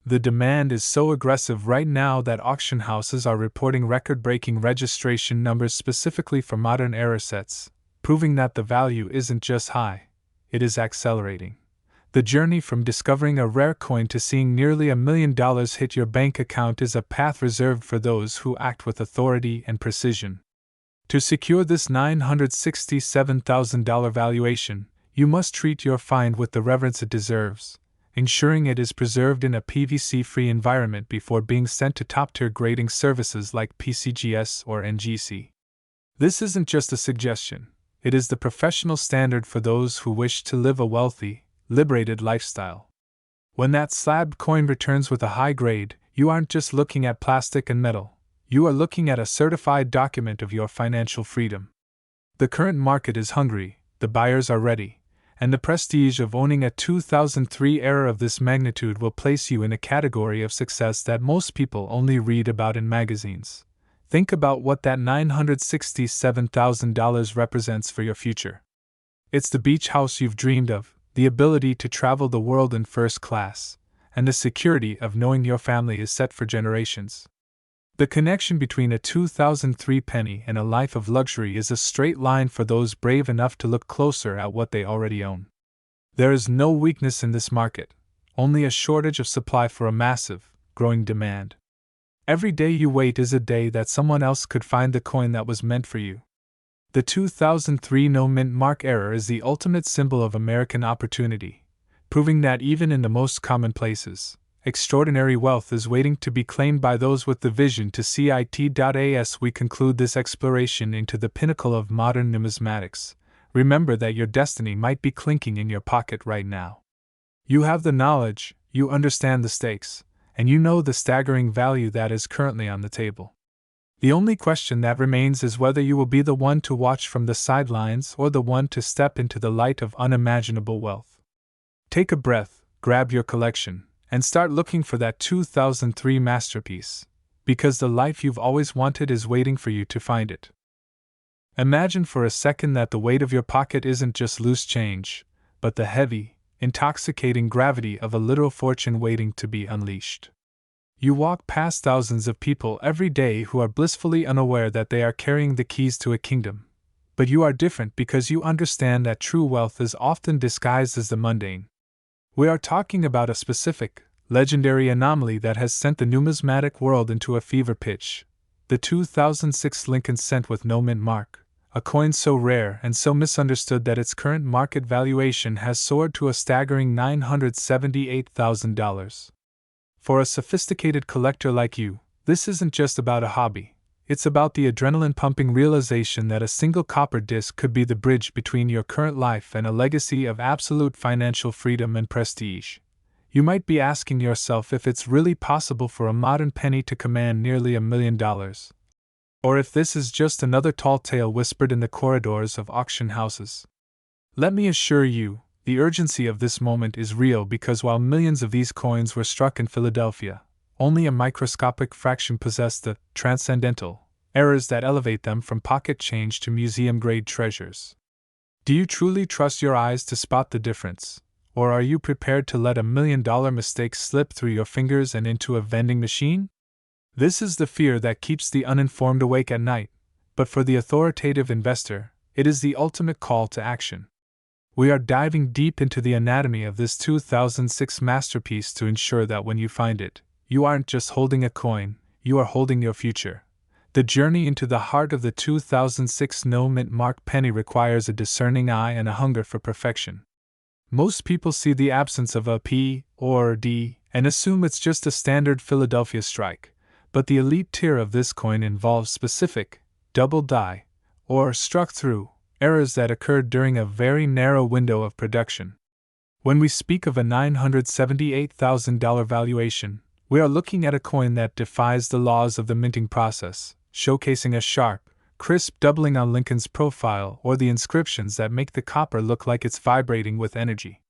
The demand is so aggressive right now that auction houses are reporting record-breaking registration numbers specifically for modern era sets, proving that the value isn't just high, it is accelerating. The journey from discovering a rare coin to seeing nearly $1 million hit your bank account is a path reserved for those who act with authority and precision. To secure this $967,000 valuation, you must treat your find with the reverence it deserves, ensuring it is preserved in a PVC-free environment before being sent to top-tier grading services like PCGS or NGC. This isn't just a suggestion, it is the professional standard for those who wish to live a wealthy, liberated lifestyle. When that slabbed coin returns with a high grade, you aren't just looking at plastic and metal, you are looking at a certified document of your financial freedom. The current market is hungry, the buyers are ready, and the prestige of owning a 2003 era of this magnitude will place you in a category of success that most people only read about in magazines. Think about what that $967,000 represents for your future. It's the beach house you've dreamed of, the ability to travel the world in first class, and the security of knowing your family is set for generations. The connection between a 2003 penny and a life of luxury is a straight line for those brave enough to look closer at what they already own. There is no weakness in this market, only a shortage of supply for a massive, growing demand. Every day you wait is a day that someone else could find the coin that was meant for you. The 2003 no-mint mark error is the ultimate symbol of American opportunity, proving that even in the most common places, extraordinary wealth is waiting to be claimed by those with the vision to see it. As we conclude this exploration into the pinnacle of modern numismatics, remember that your destiny might be clinking in your pocket right now. You have the knowledge, you understand the stakes, and you know the staggering value that is currently on the table. The only question that remains is whether you will be the one to watch from the sidelines or the one to step into the light of unimaginable wealth. Take a breath, grab your collection, and start looking for that 2003 masterpiece, because the life you've always wanted is waiting for you to find it. Imagine for a second that the weight of your pocket isn't just loose change, but the heavy, intoxicating gravity of a literal fortune waiting to be unleashed. You walk past thousands of people every day who are blissfully unaware that they are carrying the keys to a kingdom. But you are different because you understand that true wealth is often disguised as the mundane. We are talking about a specific, legendary anomaly that has sent the numismatic world into a fever pitch: the 2006 Lincoln cent with no mint mark, a coin so rare and so misunderstood that its current market valuation has soared to a staggering $978,000. For a sophisticated collector like you, this isn't just about a hobby, it's about the adrenaline-pumping realization that a single copper disc could be the bridge between your current life and a legacy of absolute financial freedom and prestige. You might be asking yourself if it's really possible for a modern penny to command nearly $1 million. Or if this is just another tall tale whispered in the corridors of auction houses. Let me assure you, the urgency of this moment is real because while millions of these coins were struck in Philadelphia, only a microscopic fraction possess the transcendental errors that elevate them from pocket change to museum-grade treasures. Do you truly trust your eyes to spot the difference, or are you prepared to let $1 million mistake slip through your fingers and into a vending machine? This is the fear that keeps the uninformed awake at night, but for the authoritative investor, it is the ultimate call to action. We are diving deep into the anatomy of this 2006 masterpiece to ensure that when you find it, you aren't just holding a coin, you are holding your future. The journey into the heart of the 2006 no-mint mark penny requires a discerning eye and a hunger for perfection. Most people see the absence of a P or D and assume it's just a standard Philadelphia strike, but the elite tier of this coin involves specific, double die, or struck through, errors that occurred during a very narrow window of production. When we speak of a $978,000 valuation, we are looking at a coin that defies the laws of the minting process, showcasing a sharp, crisp doubling on Lincoln's profile or the inscriptions that make the copper look like it's vibrating with energy.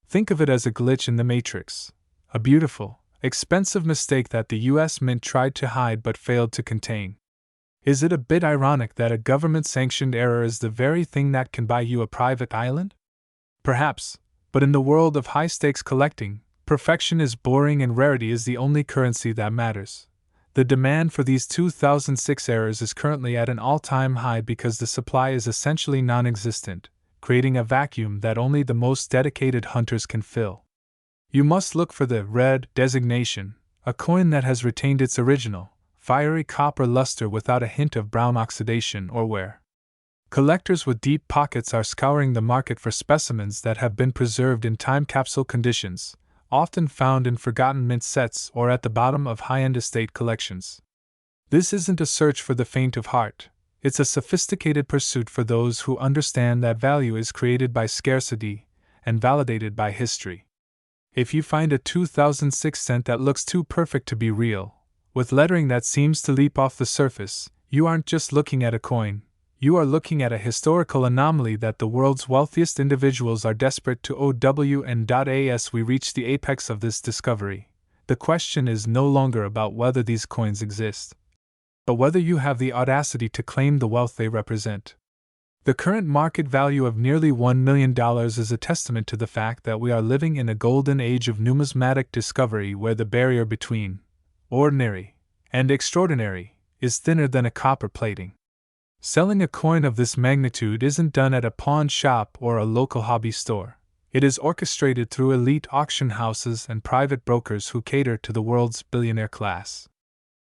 Think of it as a glitch in the matrix, a beautiful, expensive mistake that the U.S. Mint tried to hide but failed to contain. Is it a bit ironic that a government-sanctioned error is the very thing that can buy you a private island? Perhaps, but in the world of high-stakes collecting, perfection is boring and rarity is the only currency that matters. The demand for these 2006 errors is currently at an all-time high because the supply is essentially non-existent, creating a vacuum that only the most dedicated hunters can fill. You must look for the red designation, a coin that has retained its original, fiery copper luster without a hint of brown oxidation or wear. Collectors with deep pockets are scouring the market for specimens that have been preserved in time capsule conditions, often found in forgotten mint sets or at the bottom of high-end estate collections. This isn't a search for the faint of heart, it's a sophisticated pursuit for those who understand that value is created by scarcity and validated by history. If you find a 2006 cent that looks too perfect to be real, with lettering that seems to leap off the surface, you aren't just looking at a coin, you are looking at a historical anomaly that the world's wealthiest individuals are desperate to OW and as we reach the apex of this discovery, the question is no longer about whether these coins exist, but whether you have the audacity to claim the wealth they represent. The current market value of nearly $1 million is a testament to the fact that we are living in a golden age of numismatic discovery where the barrier between ordinary and extraordinary is thinner than a copper plating. Selling a coin of this magnitude isn't done at a pawn shop or a local hobby store. It is orchestrated through elite auction houses and private brokers who cater to the world's billionaire class.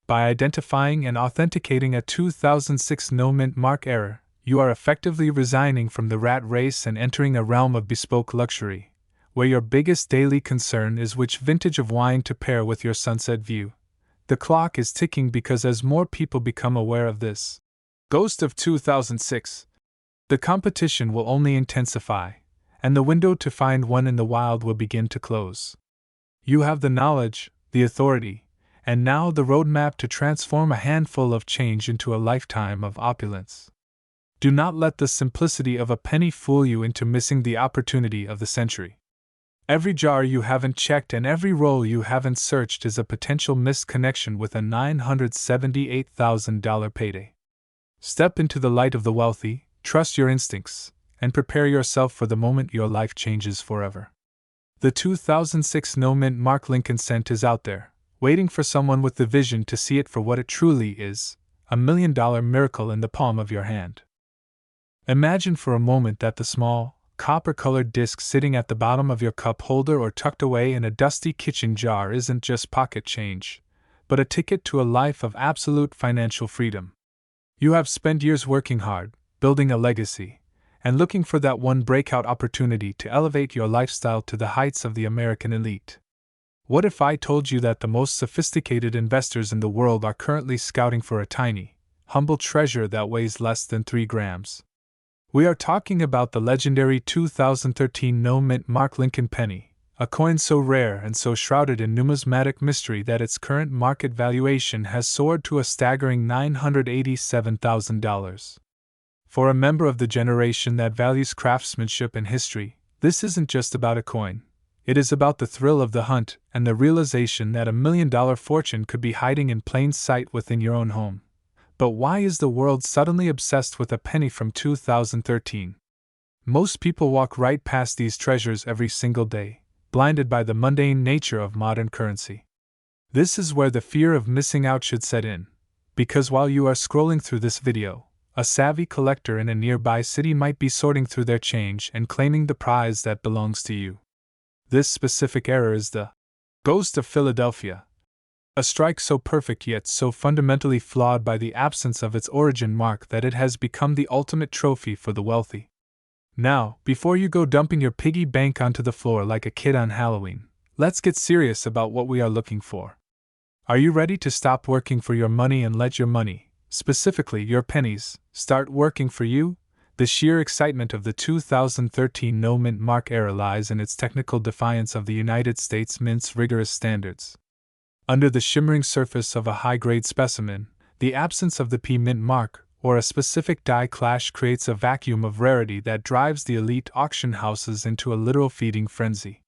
By identifying and authenticating a 2006 no-mint mark error, you are effectively resigning from the rat race and entering a realm of bespoke luxury, where your biggest daily concern is which vintage of wine to pair with your sunset view. The clock is ticking because as more people become aware of this ghost of 2006, the competition will only intensify, and the window to find one in the wild will begin to close. You have the knowledge, the authority, and now the roadmap to transform a handful of change into a lifetime of opulence. Do not let the simplicity of a penny fool you into missing the opportunity of the century. Every jar you haven't checked and every roll you haven't searched is a potential missed connection with a $978,000 payday. Step into the light of the wealthy, trust your instincts, and prepare yourself for the moment your life changes forever. The 2006 no-mint mark Lincoln cent is out there, waiting for someone with the vision to see it for what it truly is, $1 million miracle in the palm of your hand. Imagine for a moment that the small, copper-colored disc sitting at the bottom of your cup holder or tucked away in a dusty kitchen jar isn't just pocket change, but a ticket to a life of absolute financial freedom. You have spent years working hard, building a legacy, and looking for that one breakout opportunity to elevate your lifestyle to the heights of the American elite. What if I told you that the most sophisticated investors in the world are currently scouting for a tiny, humble treasure that weighs less than 3 grams? We are talking about the legendary 2013 no-mint mark Lincoln penny, a coin so rare and so shrouded in numismatic mystery that its current market valuation has soared to a staggering $987,000. For a member of the generation that values craftsmanship and history, this isn't just about a coin. It is about the thrill of the hunt and the realization that $1 million fortune could be hiding in plain sight within your own home. But why is the world suddenly obsessed with a penny from 2013? Most people walk right past these treasures every single day, blinded by the mundane nature of modern currency. This is where the fear of missing out should set in, because while you are scrolling through this video, a savvy collector in a nearby city might be sorting through their change and claiming the prize that belongs to you. This specific error is the ghost of Philadelphia. A strike so perfect yet so fundamentally flawed by the absence of its origin mark that it has become the ultimate trophy for the wealthy. Now, before you go dumping your piggy bank onto the floor like a kid on Halloween, let's get serious about what we are looking for. Are you ready to stop working for your money and let your money, specifically your pennies, start working for you? The sheer excitement of the 2013 no-mint mark era lies in its technical defiance of the United States Mint's rigorous standards. Under the shimmering surface of a high-grade specimen, the absence of the P-mint mark, or a specific die clash, creates a vacuum of rarity that drives the elite auction houses into a literal feeding frenzy.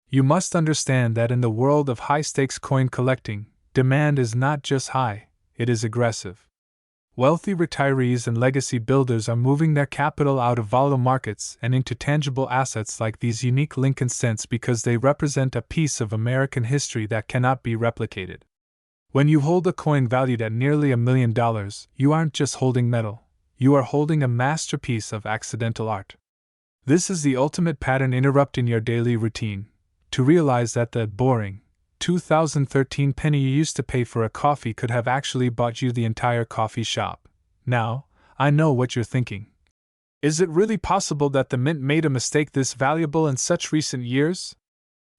You must understand that in the world of high-stakes coin collecting, demand is not just high, it is aggressive. Wealthy retirees and legacy builders are moving their capital out of volatile markets and into tangible assets like these unique Lincoln cents because they represent a piece of American history that cannot be replicated. When you hold a coin valued at nearly $1 million, you aren't just holding metal, you are holding a masterpiece of accidental art. This is the ultimate pattern interrupt in your daily routine, to realize that the boring 2013 penny you used to pay for a coffee could have actually bought you the entire coffee shop. Now, I know what you're thinking. Is it really possible that the Mint made a mistake this valuable in such recent years?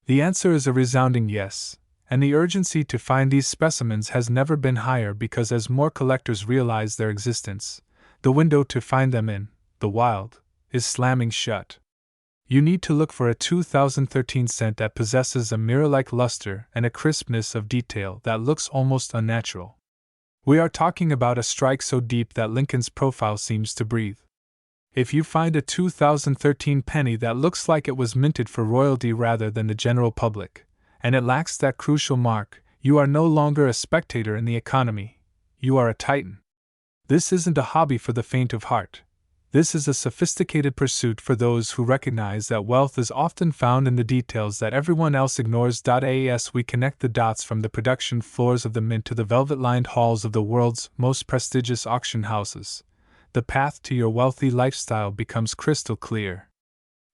The answer is a resounding yes, and the urgency to find these specimens has never been higher because as more collectors realize their existence, the window to find them in the wild is slamming shut. You need to look for a 2013 cent that possesses a mirror-like luster and a crispness of detail that looks almost unnatural. We are talking about a strike so deep that Lincoln's profile seems to breathe. If you find a 2013 penny that looks like it was minted for royalty rather than the general public, and it lacks that crucial mark, you are no longer a spectator in the economy, you are a titan. This isn't a hobby for the faint of heart. This is a sophisticated pursuit for those who recognize that wealth is often found in the details that everyone else ignores. As we connect the dots from the production floors of the mint to the velvet-lined halls of the world's most prestigious auction houses, the path to your wealthy lifestyle becomes crystal clear.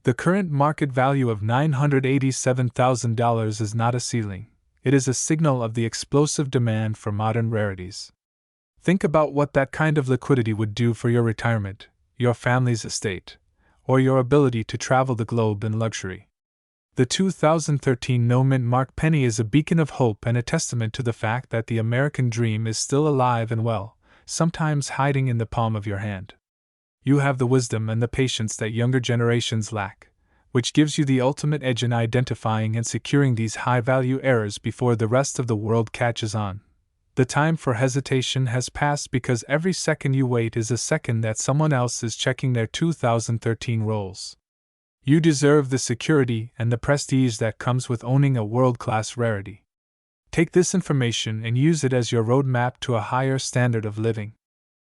The current market value of $987,000 is not a ceiling, it is a signal of the explosive demand for modern rarities. Think about what that kind of liquidity would do for your retirement, your family's estate, or your ability to travel the globe in luxury. The 2013 no-mint mark penny is a beacon of hope and a testament to the fact that the American dream is still alive and well, sometimes hiding in the palm of your hand. You have the wisdom and the patience that younger generations lack, which gives you the ultimate edge in identifying and securing these high-value errors before the rest of the world catches on. The time for hesitation has passed because every second you wait is a second that someone else is checking their 2013 rolls. You deserve the security and the prestige that comes with owning a world-class rarity. Take this information and use it as your roadmap to a higher standard of living.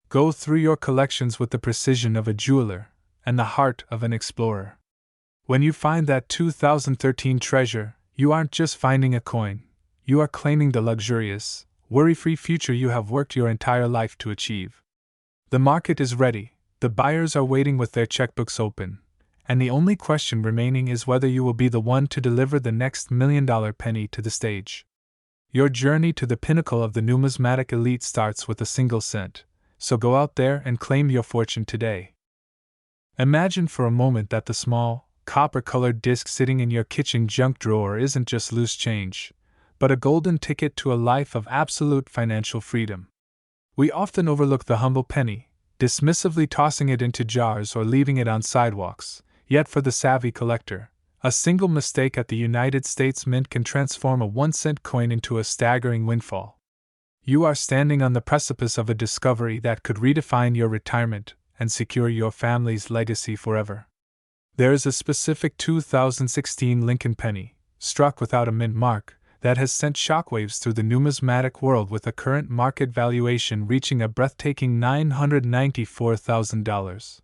Go through your collections with the precision of a jeweler and the heart of an explorer. When you find that 2013 treasure, you aren't just finding a coin, you are claiming the luxurious, worry-free future you have worked your entire life to achieve. The market is ready, the buyers are waiting with their checkbooks open, and the only question remaining is whether you will be the one to deliver the next million-dollar penny to the stage. Your journey to the pinnacle of the numismatic elite starts with a single cent, so go out there and claim your fortune today. Imagine for a moment that the small, copper-colored disc sitting in your kitchen junk drawer isn't just loose change, but a golden ticket to a life of absolute financial freedom. We often overlook the humble penny, dismissively tossing it into jars or leaving it on sidewalks, yet for the savvy collector, a single mistake at the United States Mint can transform a 1-cent coin into a staggering windfall. You are standing on the precipice of a discovery that could redefine your retirement and secure your family's legacy forever. There is a specific 2016 Lincoln penny, struck without a mint mark, that has sent shockwaves through the numismatic world with a current market valuation reaching a breathtaking $994,000.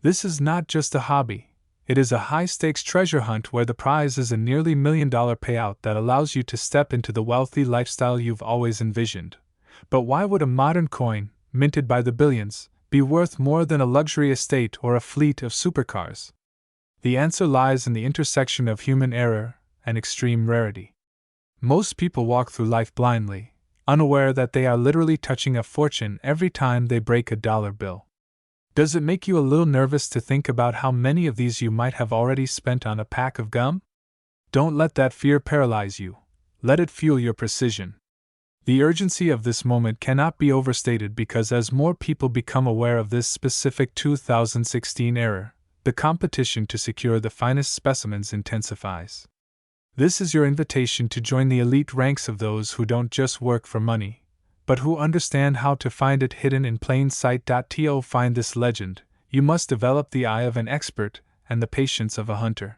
This is not just a hobby, it is a high-stakes treasure hunt where the prize is a nearly $1 million payout that allows you to step into the wealthy lifestyle you've always envisioned. But why would a modern coin, minted by the billions, be worth more than a luxury estate or a fleet of supercars? The answer lies in the intersection of human error and extreme rarity. Most people walk through life blindly, unaware that they are literally touching a fortune every time they break a dollar bill. Does it make you a little nervous to think about how many of these you might have already spent on a pack of gum? Don't let that fear paralyze you. Let it fuel your precision. The urgency of this moment cannot be overstated because as more people become aware of this specific 2016 error, the competition to secure the finest specimens intensifies. This is your invitation to join the elite ranks of those who don't just work for money, but who understand how to find it hidden in plain sight. To find this legend, you must develop the eye of an expert and the patience of a hunter.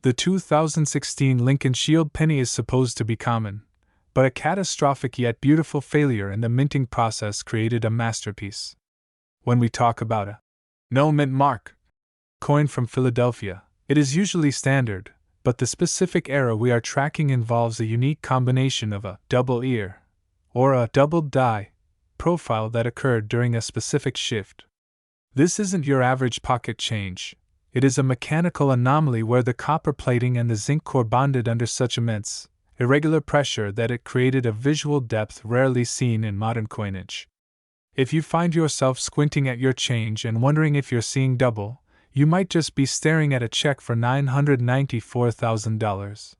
The 2016 Lincoln Shield penny is supposed to be common, but a catastrophic yet beautiful failure in the minting process created a masterpiece. When we talk about a no mint mark coin from Philadelphia, it is usually standard, but the specific error we are tracking involves a unique combination of a double ear or a double die profile that occurred during a specific shift. This isn't your average pocket change. It is a mechanical anomaly where the copper plating and the zinc core bonded under such immense, irregular pressure that it created a visual depth rarely seen in modern coinage. If you find yourself squinting at your change and wondering if you're seeing double, you might just be staring at a check for $994,000.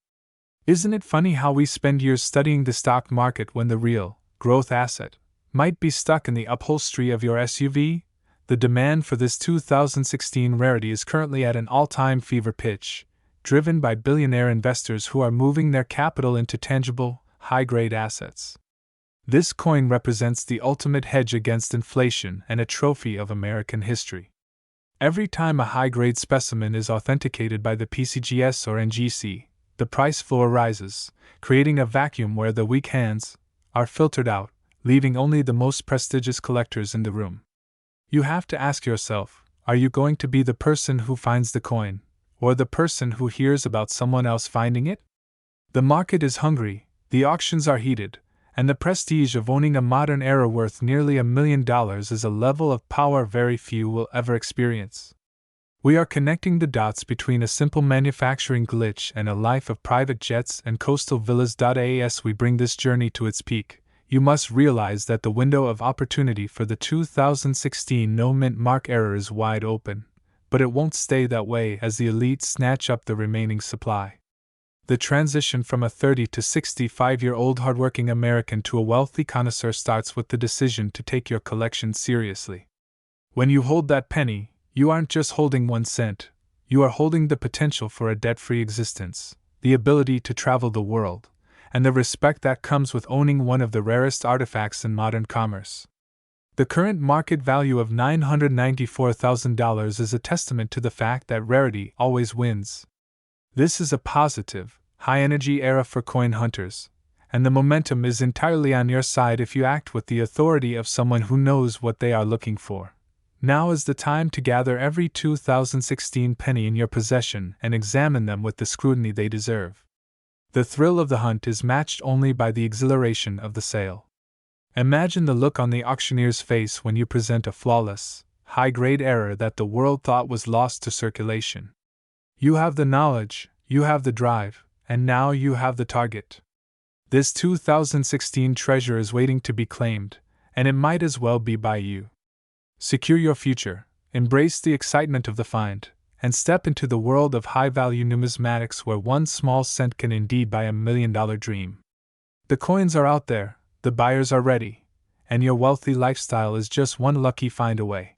Isn't it funny how we spend years studying the stock market when the real, growth asset might be stuck in the upholstery of your SUV? The demand for this 2016 rarity is currently at an all-time fever pitch, driven by billionaire investors who are moving their capital into tangible, high-grade assets. This coin represents the ultimate hedge against inflation and a trophy of American history. Every time a high-grade specimen is authenticated by the PCGS or NGC, the price floor rises, creating a vacuum where the weak hands are filtered out, leaving only the most prestigious collectors in the room. You have to ask yourself, are you going to be the person who finds the coin, or the person who hears about someone else finding it? The market is hungry, the auctions are heated, and the prestige of owning a modern era worth nearly $1 million is a level of power very few will ever experience. We are connecting the dots between a simple manufacturing glitch and a life of private jets and coastal villas. As we bring this journey to its peak, you must realize that the window of opportunity for the 2016 no-mint mark era is wide open, but it won't stay that way as the elite snatch up the remaining supply. The transition from a 30 to 65-year-old hardworking American to a wealthy connoisseur starts with the decision to take your collection seriously. When you hold that penny, you aren't just holding 1 cent, you are holding the potential for a debt-free existence, the ability to travel the world, and the respect that comes with owning one of the rarest artifacts in modern commerce. The current market value of $994,000 is a testament to the fact that rarity always wins. This is a positive, high-energy era for coin hunters, and the momentum is entirely on your side if you act with the authority of someone who knows what they are looking for. Now is the time to gather every 2016 penny in your possession and examine them with the scrutiny they deserve. The thrill of the hunt is matched only by the exhilaration of the sale. Imagine the look on the auctioneer's face when you present a flawless, high-grade error that the world thought was lost to circulation. You have the knowledge, you have the drive, and now you have the target. This 2016 treasure is waiting to be claimed, and it might as well be by you. Secure your future, embrace the excitement of the find, and step into the world of high-value numismatics where 1 small cent can indeed buy $1 million dream. The coins are out there, the buyers are ready, and your wealthy lifestyle is just one lucky find away.